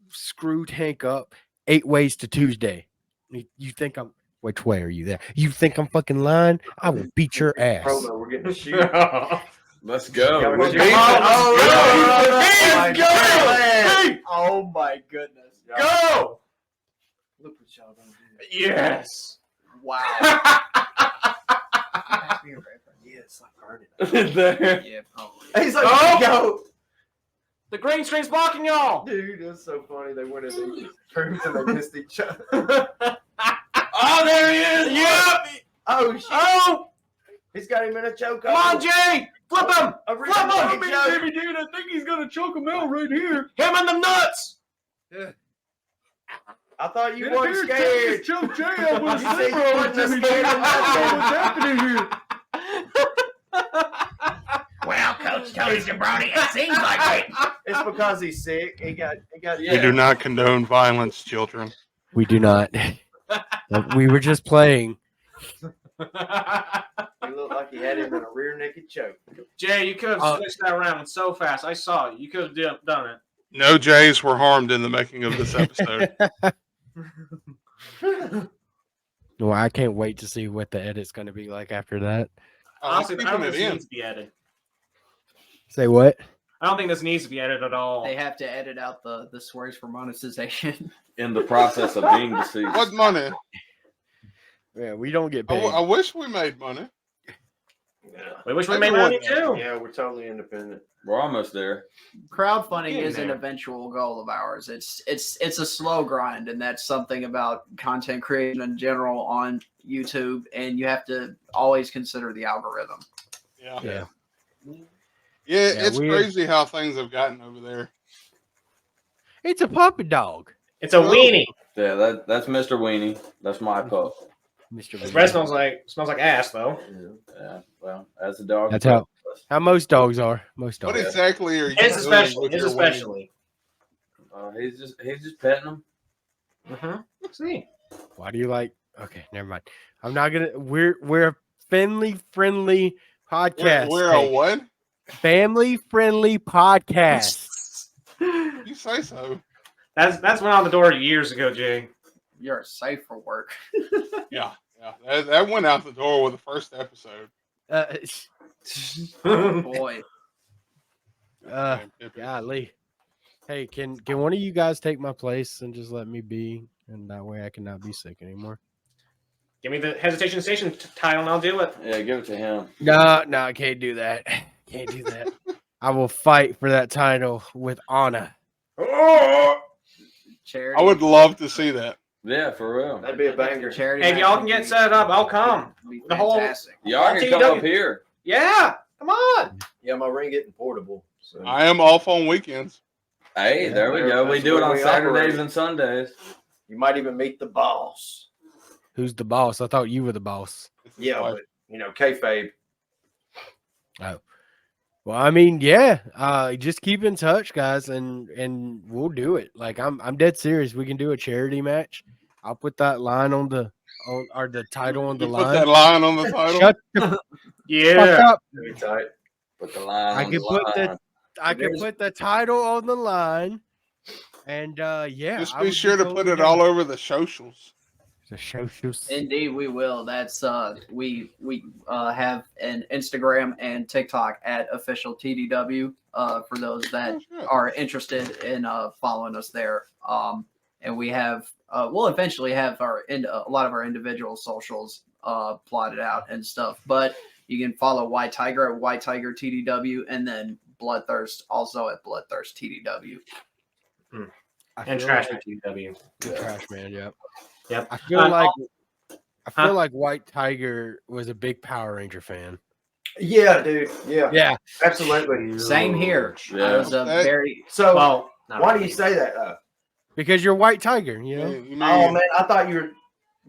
screw Tank up 8 ways to Tuesday. You think I'm which way are you there? You think I'm fucking lying? I will beat your ass. Promo, we're getting a shoot. Let's go. Yeah, We're we're beating- Oh my goodness. Go! Look what y'all gonna do. Yes. Wow. Yes, I heard it. There. Yeah. Oh, He's like, Oh! yo. The green screen's blocking y'all. Dude, that's so funny. They went in these rooms and they missed each other. Oh, there he is. Yep. Oh, shit. Oh, He's got him in a choke. come on, Jay. Flip him. A real Flip him. fucking choke. dude, I think he's gonna choke him out right here. Him in the nuts. I thought you weren't scared. Choke Jay. You said you wasn't scared of nothing. happening here? Well, Coach Tony Jabroni, it seems like it. It's because he's sick. He got. Yeah. We do not condone violence, children. We do not. We were just playing. He looked like he had him in a rear naked choke. Jay, you could have switched that around so fast. I saw it. You could have done it. No Jays were harmed in the making of this episode. Well, I can't wait to see what the edit's going to be like after that. Honestly, I don't keeping think it this in. needs to be edited. Say what? I don't think this needs to be edited at all. they have to edit out the swears for monetization. In the process of being deceased. What money? Yeah, we don't get I, paid. I wish we made money. We wish we Maybe made money one day. too. Yeah, we're totally independent. We're almost there. Crowdfunding Getting is an there. eventual goal of ours. It's a slow grind, and that's something about content creation in general on YouTube. And you have to always consider the algorithm. Yeah. Yeah. Yeah, Yeah, it's we- crazy how things have gotten over there. It's a puppy dog, It's a weenie. Yeah, that's Mr. Weenie. That's my pup. Mr. His breath smells like ass though. Yeah, well, as a dog. That's how most dogs are. Most What dogs. exactly are you It's doing especially. with It's your especially. He's just petting them. Mm-hmm. See. Why do you like? Okay, never mind. I'm not gonna. We're a family friendly podcast. We're a what? family friendly podcast. You say so. That's went out the door years ago, Jay. You're safe for work. Yeah. That went out the door with the first episode. Boy, Golly. Hey, can one of you guys take my place and just let me be, and that way I cannot be sick anymore? Give me the hesitation station title and I'll do it. Yeah, give it to him. No, I can't do that. Can't do that. I will fight for that title with honor. charity. I would love to see that. Yeah, for real. That'd be a banger. Charity. Hey, if match y'all would can get be- set up, I'll come. would be The whole- fantastic. Y'all can come up here. Yeah, come on. Yeah, my ring getting portable. So. I am off on weekends. Hey, Yeah, there we go. We that's do it where on we Saturdays operate. and Sundays. You might even meet the boss. Who's the boss? I thought you were the boss. This is Yeah, like- but kayfabe. Well, I mean, yeah. Just keep in touch, guys, and we'll do it. Like I'm dead serious. We can do a charity match. I'll put that line on the title on the you put line. that line on the title. Shut the fuck Yeah. up. Very tight. Put the line I on can the put line. I can put the title on the line, and yeah. Just I be would sure to totally put it down. all over the socials. The socials. Indeed, we will. That's we have an Instagram and TikTok at official TDW. For those that Oh, shit. are interested in following us there. And we have we'll eventually have a lot of our individual socials plotted out and stuff. But you can follow White Tiger at White Tiger TDW, and then Bloodthirst also at Bloodthirst TDW. I And feel Trashman like- TW. Trashman. Yep. Yep. I feel like White Tiger was a big Power Ranger fan. Yeah, dude. Yeah, Yeah. absolutely. Same here. I Yeah. was a That- very So Well, not why do really. you say that? Because you're White Tiger, you know. You mean Oh man, I thought you were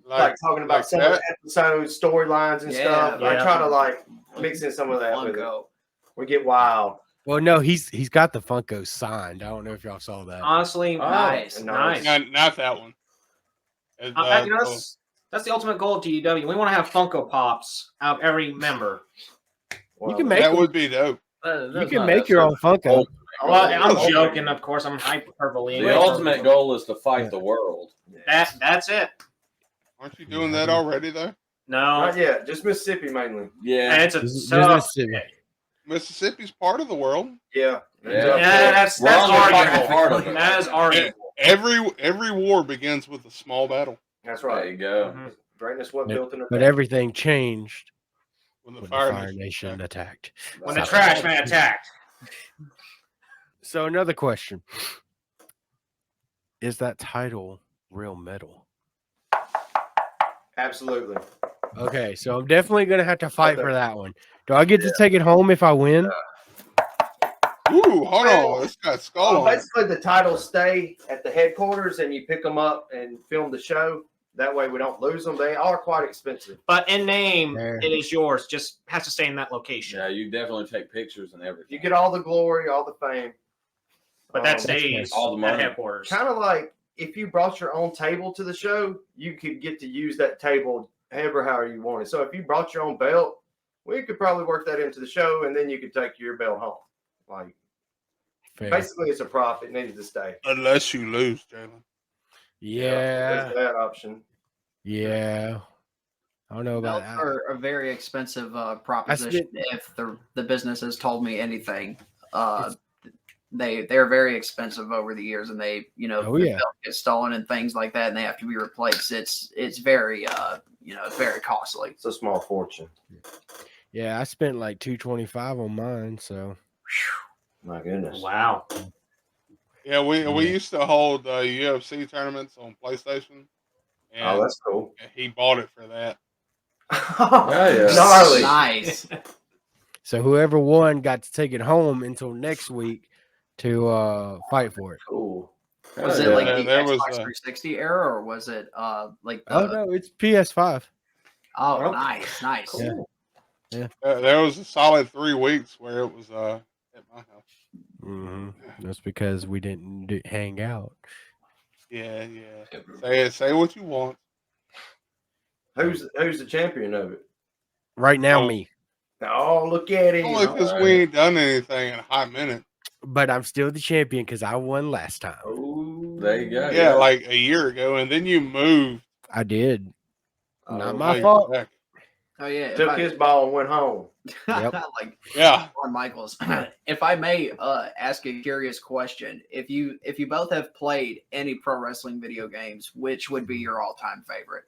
like talking about like some of that? the episodes, storylines and Yeah, stuff. I yeah. try to like mix in some of that with it. Funko. We get wild. Well, no, he's got the Funko signed. I don't know if y'all saw that. Honestly, Nice. nice. Not that one. It's, You know, that's the ultimate goal of TDW. We want to have Funko Pops out of every member. Well, can make that them. would be dope. You can make your own Funko. Well, I'm Oh. joking, of course. I'm hyperbole. The ultimate goal is to fight the world. That's it. Aren't you doing that already though? No, Not yet. Just Mississippi mainly. Yeah. and it's a Just so, Mississippi. Mississippi's part of the world. Yeah. yeah, that's We're on the fucking arguable. part of it. That is arguable. Every war begins with a small battle. That's There right. you go. Mhm. Greatness wasn't built in a But day. everything changed When the when Fire, the Fire Nation attacked. When the Trashman attacked. So another question: is that title real metal? Absolutely. Okay, so I'm definitely gonna have to fight for that one. Do I get to take it home if I win? Ooh, hold on. It's got skull on it. Basically, the titles stay at the headquarters, and you pick them up and film the show. That way, we don't lose them. They are quite expensive. But in name, There. it is yours. Just has to stay in that location. Yeah, you definitely take pictures and everything. You get all the glory, all the fame. But that Um, stays all the at money. headquarters. Kind of like if you brought your own table to the show, you could get to use that table however you wanted. So if you brought your own belt, we could probably work that into the show, and then you could take your belt home. Like Fair. basically, it's a profit. It needs to stay. Unless you lose, Jalen. Yeah, There's that option. yeah. I don't know about Belts that. are a very expensive proposition. If the business has told me anything, they're very expensive over the years, and they Oh, the yeah. belt gets stolen and things like that, and they have to be replaced. It's very it's very costly. It's a small fortune. Yeah, I spent like $225 on mine. So My goodness. Wow. Yeah, we Yeah. used to hold UFC tournaments on PlayStation, and Oh, that's cool. he bought it for that. yeah. Gnarly. Nice. so whoever won got to take it home until next week to fight for it. Cool. Was Hell it yeah. like Yeah, the there Xbox was, 360 era, or was it like the? Oh no, it's PS5. Oh, Okay. nice. Yeah. There was a solid 3 weeks where it was at my house. Mm-hmm. That's because we didn't hang out. Yeah. Say what you want. Who's the champion of it? Right now, Oh. me. Oh, look at it. Only because we ain't done anything in a hot minute. But I'm still the champion because I won last time. Oh, There you go. Yeah, like a year ago, and then you moved. I did. Not my Like, fault. back. Oh yeah. if Took I- his ball and went home. Yep. like Yeah. Shawn Michaels. If I may ask a curious question, if you both have played any pro wrestling video games, which would be your all time favorite?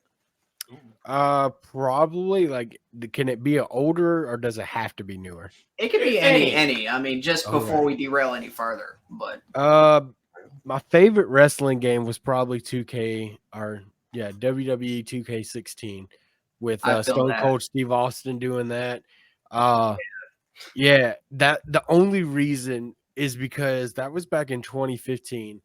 Probably like, can it be an older or does it have to be newer? It could be any. I mean, just Okay. before we derail any further. But My favorite wrestling game was probably 2K or WWE 2K16 with I feel Stone that. Cold Steve Austin doing that. Yeah, that the only reason is because that was back in 2015.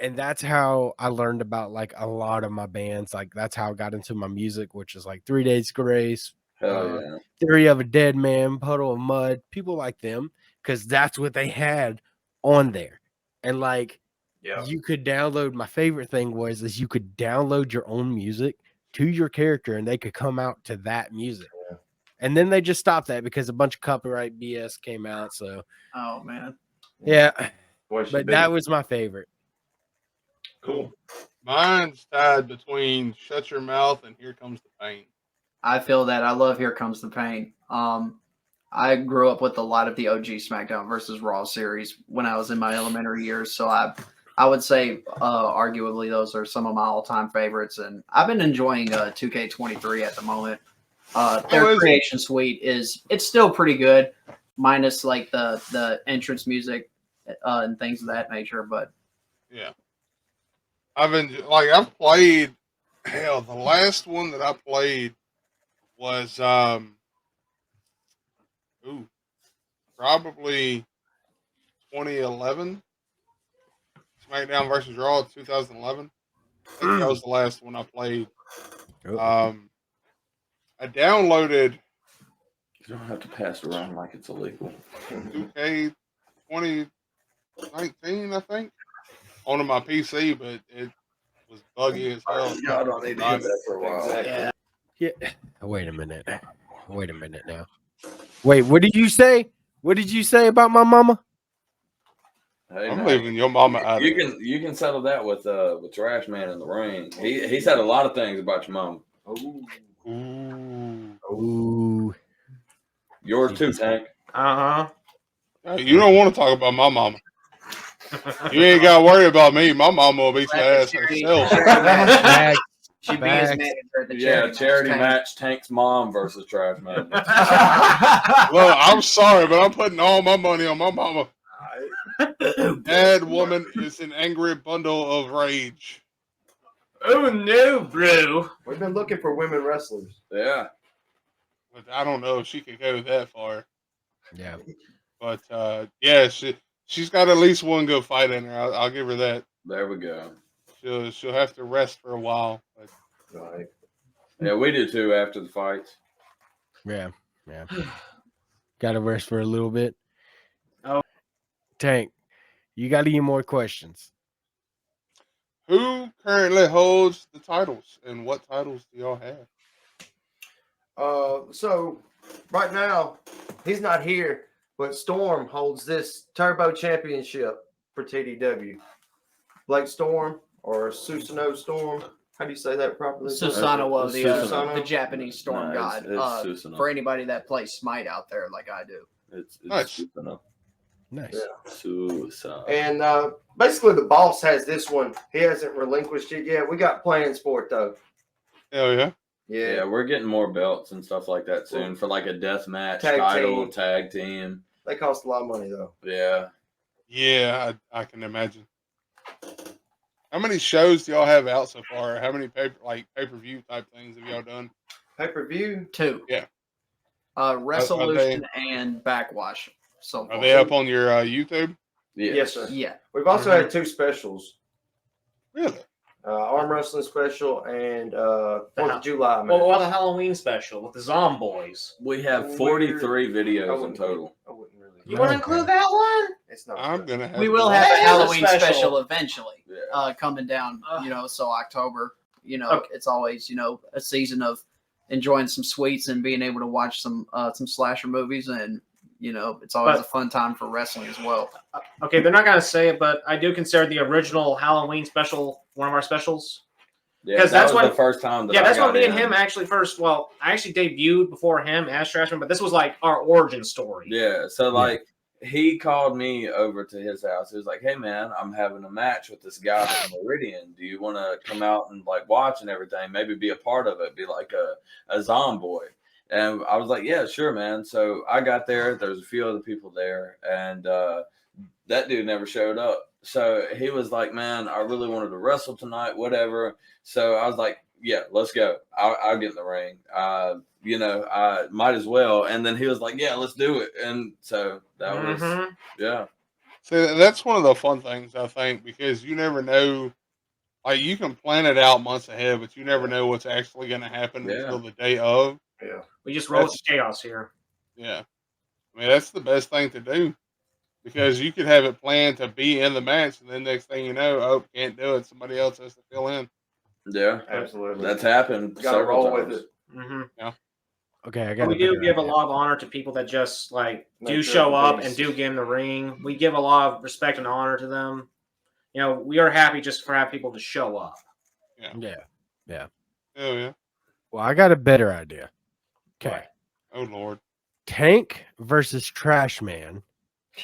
And that's how I learned about like a lot of my bands. Like that's how I got into my music, which is like 3 Days Grace, Hell yeah. Theory of a Dead Man, Puddle of Mud, people like them, because that's what they had on there. And like you could download, my favorite thing is you could download your own music to your character and they could come out to that music. Yeah. And then they just stopped that because a bunch of copyright BS came out. So oh man, yeah, Boy, she but beat that it. was my favorite. Cool. Mine's tied between Shut Your Mouth and Here Comes the Pain. I feel that. I love Here Comes the Pain. I grew up with a lot of the OG SmackDown versus Raw series when I was in my elementary years, so I would say arguably those are some of my all time favorites, and I've been enjoying 2K23 at the moment. Their is it? creation suite it's still pretty good, minus like the entrance music and things of that nature. But Yeah. I've played, hell, the last one that I played was probably 2011 SmackDown versus Raw 2011. I think that was the last one I played. Oh. I downloaded You don't have to pass it around like it's illegal. 2K 2019, I think, onto my PC, but it was buggy as hell. I don't need to hit that for a while. Yeah. Yeah. Wait a minute. Wait a minute now. Wait, what did you say? What did you say about my mama? Hey, I'm man, leaving your mama out of you it. can settle that with Trashman in the ring. He said a lot of things about your mom. Ooh. Yours too, Tank. You don't want to talk about my mama. You ain't got to worry about me. My mama will beat your ass herself. Facts. She'd be his Facts. manager at the Yeah, charity match. match. Tank's mom versus Trashman. Look, I'm sorry, but I'm putting all my money on my mama. That woman is an angry bundle of rage. Oh no, bro. We've been looking for women wrestlers. Yeah. But I don't know if she could go that far. Yeah. But yeah, she's got at least one good fight in her. I'll give her that. There we go. She'll have to rest for a while. But Right. Yeah, we did too after the fights. Yeah. Got to rest for a little bit. Oh. Tank, you got any more questions? who currently holds the titles, and what titles do y'all have? So right now he's not here, but Storm holds this Turbo Championship for TDW. Blake Storm or Susanoo Storm. How do you say that properly? Susanoo of Susanoo. the Japanese storm god. It's Susanoo. For anybody that plays Smite out there like I do. It's Nice. Susanoo. Nice. Yeah. Susanoo. And basically the boss has this one. He hasn't relinquished it yet. We got plans for it though. Hell yeah. Yeah, we're getting more belts and stuff like that soon for like a death match, Tag title, team. tag team. They cost a lot of money though. Yeah. Yeah, I can imagine. How many shows do y'all have out so far? How many pay-per-view type things have y'all done? Pay-per-view? 2. Yeah. Resolution and Backwash. So Are they up on your YouTube? Yes, sir. Yeah. We've also had 2 specials. Really? Arm wrestling special and 4th of July match. Well, what the Halloween special with the Zomboys? We have 43 videos in total. I wouldn't really. You want to include that one? It's not. I'm gonna have. We to will watch have That a is a Halloween special. special eventually Yeah. coming down, so October, Okay. it's always, a season of enjoying some sweets and being able to watch some slasher movies. And, it's always a fun time for wrestling as well. Okay, they're not going to say it, but I do consider the original Halloween special one of our specials. Yeah, 'Cause that that's was when- the first time that Yeah, I that's got when me and in. him actually first. Well, I actually debuted before him as Trashman, but this was like our origin story. Yeah, so like he called me over to his house. He was like, "Hey man, I'm having a match with this guy from Meridian. Do you want to come out and like watch and everything? Maybe be a part of it, be like a zomboy." And I was like, "Yeah, sure, man." So I got there. There's a few other people there, and that dude never showed up. So he was like, "Man, I really wanted to wrestle tonight, whatever." So I was like, "Yeah, let's go. I'll get in the ring. I might as well." And then he was like, "Yeah, let's do it." And so that was, yeah. So that's one of the fun things I think, because you never know. Like, you can plan it out months ahead, but you never know what's actually going to happen until the day of. Yeah. We just roll with chaos here. Yeah. I mean, that's the best thing to do, because you could have it planned to be in the match, and then next thing you know, oh, can't do it. Somebody else has to fill in. Yeah, Absolutely. that's happened. Gotta several roll times. with it. Okay, I But got. we do give a lot of honor to people that just Make do sure show the up base- and do get in the ring. We give a lot of respect and honor to them. We are happy just for have people to show up. Yeah. Oh, yeah. Well, I got a better idea. Okay. Oh, Lord. Tank versus Trashman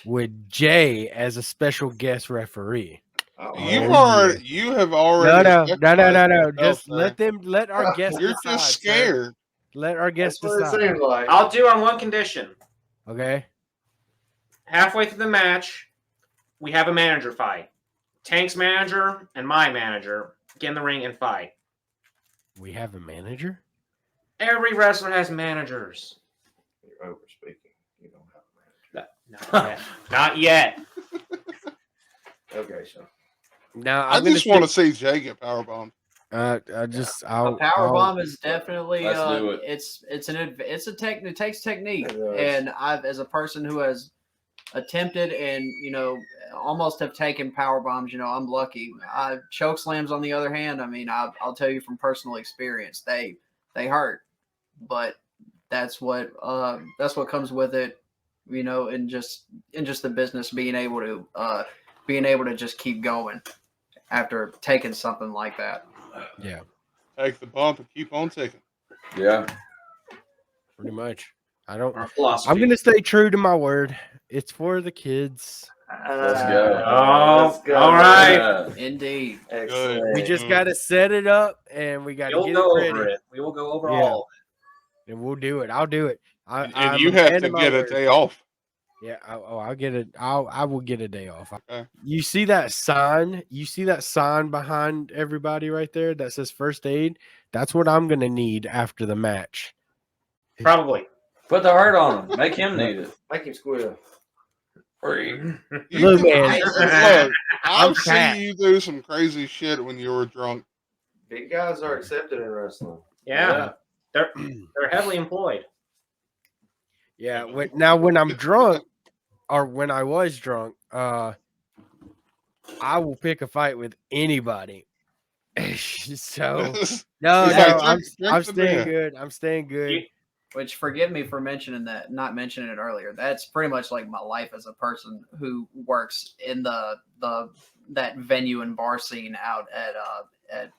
with Jay as a special guest referee. You have already. No. sacrificed yourself, Just sir. let our guests You're decide. just sir. scared. Let our guests That's what it decide. seemed like. I'll do on one condition. Okay. Halfway through the match, we have a manager fight. Tank's manager and my manager get in the ring and fight. We have a manager? Every wrestler has managers. You're over speaking. You don't have a Not yet. Not yet. manager. Okay, so Now I I'm gonna just want to say, see Jay get powerbombed. I'll A power bomb is definitely Let's do it. it takes technique, It does. and I've as a person who has attempted and almost have taken power bombs. I'm lucky. Choke slams, on the other hand, I mean, I'll tell you from personal experience, they hurt, but that's what comes with it, and just the business being able to just keep going after taking something like that. Yeah, Take the bump and keep on ticking. Yeah. pretty much. I don't. Our philosophy. I'm gonna stay true to my word. It's for the kids. Let's go. Oh, Let's all right. Yeah. Indeed. Excellent. We just Mm. gotta set it up, and we gotta We'll get go it ready, over it. We will go over Yeah. all. and we'll do it. I'll do it. And I'm you a have man to of my get a word. day off. Yeah. I'll get it. I will get a day off. Okay. You see that sign? You see that sign behind everybody right there that says first aid? That's what I'm gonna need after the match. Probably. Put the hurt on him. Make him need it. Make him squeal. You Look, can- man, look, I'm I've fat. seen you do some crazy shit when you were drunk. Big guys are accepted in wrestling. Yeah. They're heavily employed. Yeah. When I'm drunk, or when I was drunk, I will pick a fight with anybody. So no, He's no, like, I'm drink the staying beer. good. I'm staying good. Which, forgive me for not mentioning it earlier. That's pretty much like my life as a person who works in that venue and bar scene out at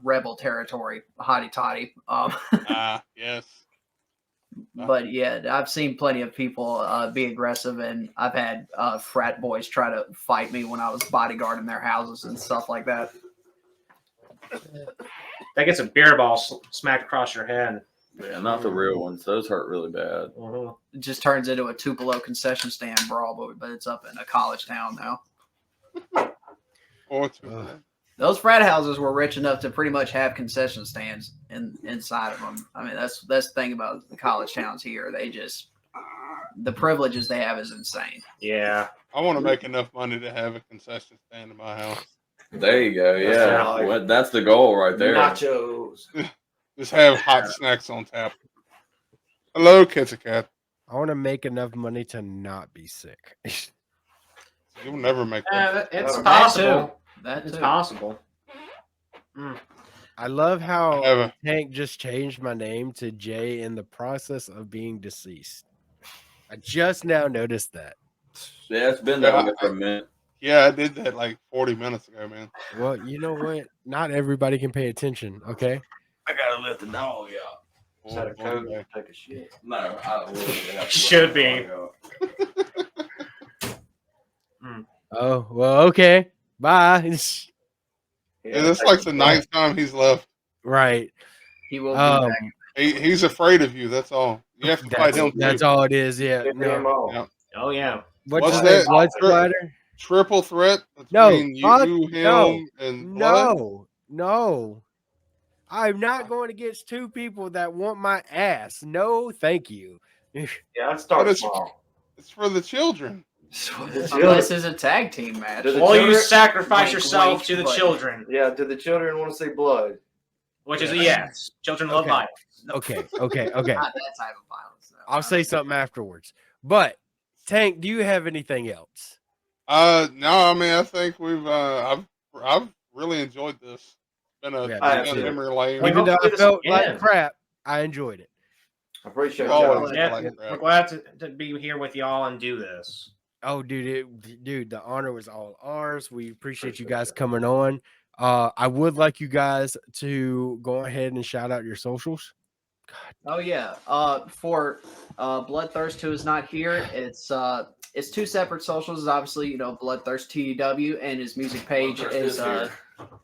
Rebel Territory, Hotty Toddy. Yes. But yeah, I've seen plenty of people be aggressive, and I've had frat boys try to fight me when I was bodyguarding their houses and stuff like that. That gets a beer ball smacked across your head. Yeah, not the real ones. Those hurt really bad. It just turns into a Tupelo concession stand brawl, but it's up in a college town now. Those frat houses were rich enough to pretty much have concession stands inside of them. I mean, that's the thing about the college towns here. The privileges they have is insane. Yeah. I want to make enough money to have a concession stand in my house. There you go. Yeah. That's the goal right there. Nachos. Just have hot snacks on tap. Hello, Kitty Cat. I want to make enough money to not be sick. You'll never make that. It's That possible. That It's too. possible. I love how I have a- Tank just changed my name to Jay in the process of being deceased. I just now noticed that. Yeah, it's been that way for a minute. Yeah, I did that like 40 minutes ago, man. Well, you know what? Not everybody can pay attention, okay? I gotta let the dog out. Is that a One code day. to take a shit? No, I will have to Should let the be. dog out. Oh, well, okay. Bye. Yeah, that's like the ninth time he's left. Right. He will be back. He's afraid of you. That's all. You have to fight him. That's too. all it is. Yeah. Get No. them all. Yeah. Oh, yeah. What's What's his name? that? Blood Tri- splatter? Triple threat No, between fuck you, him, no. and Blood? No. I'm not going against two people that want my ass. No, thank you. Yeah, I'd start But it's- small. It's for the children. Unless it's a tag team match. Does it- Or you children- sacrifice Wink, yourself wink, to the but- children, Yeah, do the children want to see blood? which is a yes. Children love Okay. life. Okay. Not that type of violence. though. I'll say something afterwards. But Tank, do you have anything else? No, I mean I think I've really enjoyed this. It's been a Yeah, me too. memory lane. We Even hope though to do I this felt like again. crap, I enjoyed it. I appreciate You y'all. always Yeah, like we're crap. glad to be here with y'all and do this. Oh, dude, the honor was all ours. We appreciate you guys coming on. I would like you guys to go ahead and shout out your socials. Oh yeah. For Bloodthirst, who is not here, it's two separate socials. Obviously, Bloodthirst TDW, and his music page Bloodthirst is is here.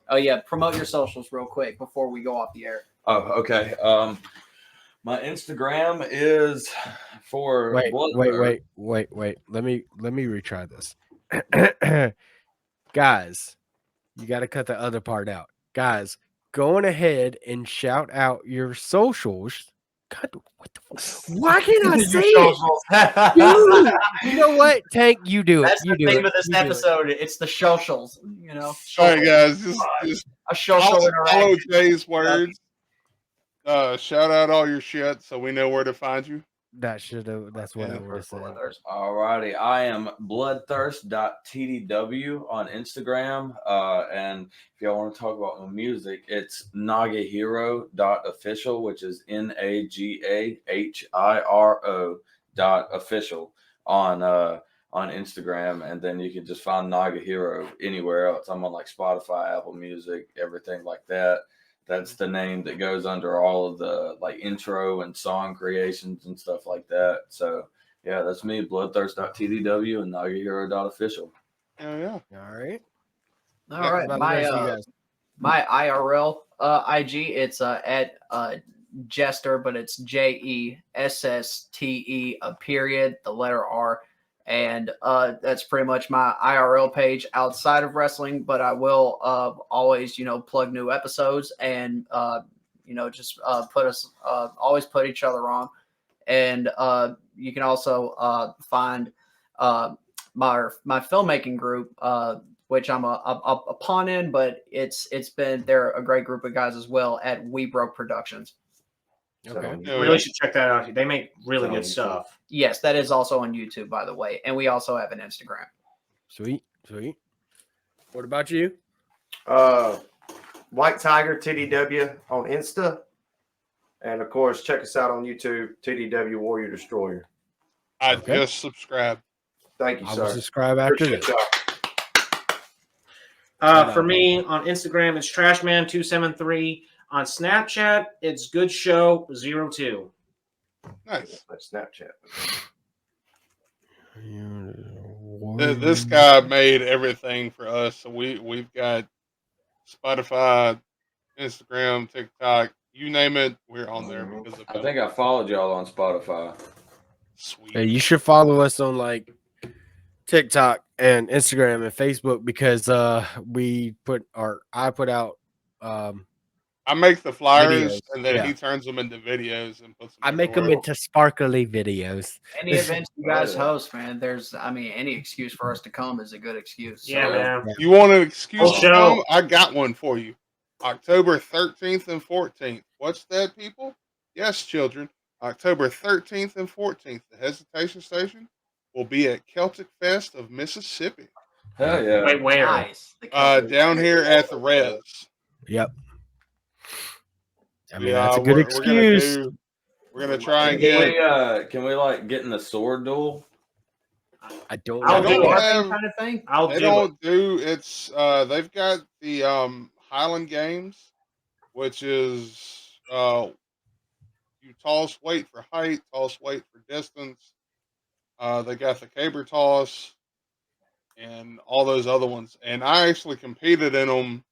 Oh yeah, promote your socials real quick before we go off the air. Oh, okay. My Instagram is for Wait. Let me retry this. Guys, you got to cut the other part out. Guys, going ahead and shout out your socials, God, what the fuck? Why can't I Your say it? socials. Dude, you know what? Tank, you do it. That's You the do theme it. of this You do it. episode. It's the socials. You know, All right, social- guys, just a social follow interaction. Jay's words. Shout out all your shit so we know where to find you. That's what I would have said. Alrighty, I am bloodthirst.tdw on Instagram. And if y'all want to talk about my music, it's nagahiro.official, which is NAGAHIRO.official on Instagram. And then you can just find Nagahiro anywhere else. I'm on like Spotify, Apple Music, everything like that. That's the name that goes under all of the like intro and song creations and stuff like that. So yeah, that's me, bloodthirst.tdw and nagahiro.official. Oh yeah. All right. All right, About the rest of you guys. my IRL IG, it's at Jester, but it's JESSTE period, the letter R. And that's pretty much my IRL page outside of wrestling, but I will always, plug new episodes and, just always put each other on. And you can also find my filmmaking group, which I'm a pawn in, but they're a great group of guys as well at We Broke Productions. Okay. Oh, Really yeah. should check that out. They make really good stuff. Yes, that is also on YouTube, by the way. And we also have an Instagram. Sweet. What about you? White Tiger TDW on Insta. And of course, check us out on YouTube, TDW Warrior Destroyer. I Okay. just subscribed. Thank you, I sir. will subscribe after Appreciate this. y'all. For me on Instagram, it's Trashman273. On Snapchat, it's GoodShow02. Nice. That's Snapchat. This guy made everything for us. So we've got Spotify, Instagram, TikTok, you name it, we're on there because of I him. think I followed y'all on Spotify. Sweet. Hey, you should follow us on like TikTok and Instagram and Facebook because I put out I make the flyers videos, and then yeah. he turns them into videos and puts them. I make them into sparkly videos. Any events you guys host, man, any excuse for us to come is a good excuse. Yeah, man. You want an excuse Whole to show. come? I got one for you. October 13th and 14th. What's that, people? Yes, children. October 13th and 14th, the Hesitation Station will be at Celtic Fest of Mississippi. Hell yeah. Wait, where? Nice. Down here at the Res. Yep. I mean, that's a good excuse. We're gonna try and get. Can we like get in the sword duel? I don't I'll know. do it. Kind of thing. I'll They do it. don't do it's. They've got the Highland Games, which is you toss weight for height, toss weight for distance. They got the caber toss and all those other ones. And I actually competed in them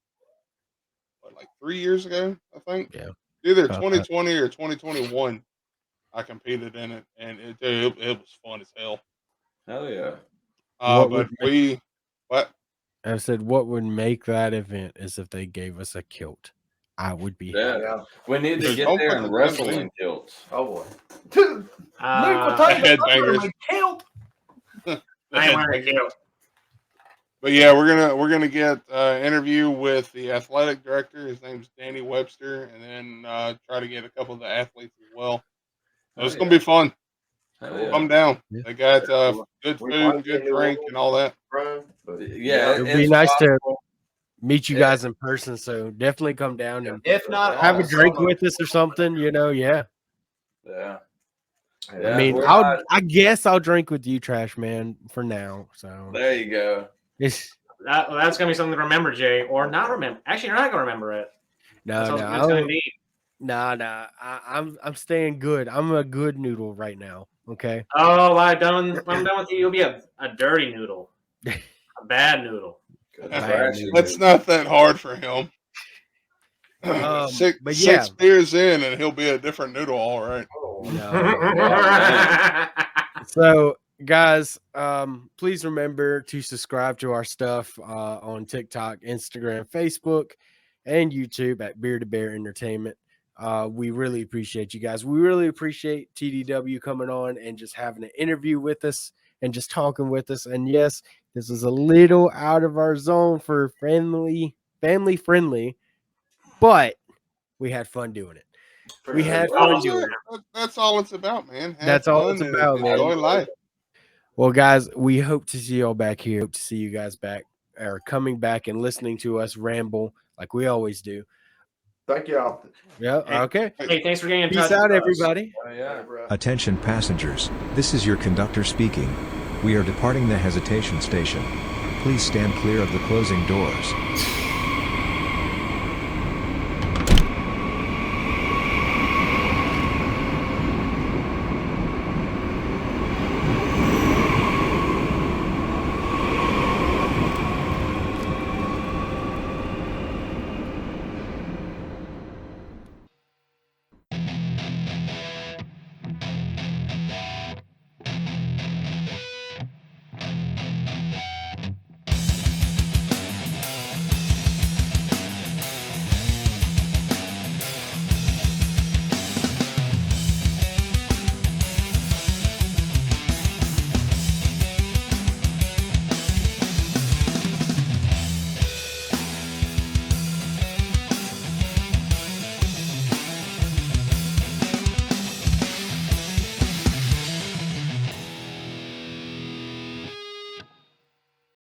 like 3 years ago, I think. Yeah. Either About 2020 or 2021. I competed in it, and it was fun as hell. Hell yeah. But I said, what would make that event is if they gave us a kilt. I would be happy. Yeah. We need to Dude, get don't there put and the wrestle thing in kilts. Oh boy. Headbangers. I ain't wearing a kilt. But yeah, we're gonna get interview with the athletic director. His name's Danny Webster, and then try to get a couple of the athletes as well. So it's gonna be fun. Hell yeah. Come down. Yeah. They got good We food, might good get a drink, little and all that. Run, but Yeah, It would be it's nice to possible. meet you Yeah. guys in person. So definitely come down and If not, have a also- drink with us or something. Yeah. Yeah. I mean, we're not- I guess I'll drink with you, Trash Man, for now. So there you go. it's That's gonna be something to remember, Jay, or not remember. Actually, you're not gonna remember it. no. That's gonna be. Nah. I'm staying good. I'm a good noodle right now. Okay. Oh, when I'm done with you, you'll be a dirty noodle, a bad noodle. That's not that hard for him. Six but yeah. beers in, and he'll be a different noodle. All right. No. So, guys, please remember to subscribe to our stuff on TikTok, Instagram, Facebook, and YouTube at Beer to Bear Entertainment. We really appreciate you guys. We really appreciate TDW coming on and just having an interview with us and just talking with us. And yes, this is a little out of our zone for family friendly, but we had fun doing it. We had fun doing it. That's all it's about, man. Have That's all it's fun and about, man. enjoy life. Well, guys, we hope to see y'all back here. Hope to see you guys back or coming back and listening to us ramble like we always do. Thank y'all. Yeah. Hey. Okay. Hey, thanks for getting in Peace touch. out, with us. everybody. Yeah. Attention passengers, this is your conductor speaking. We are departing the hesitation station. Please stand clear of the closing doors.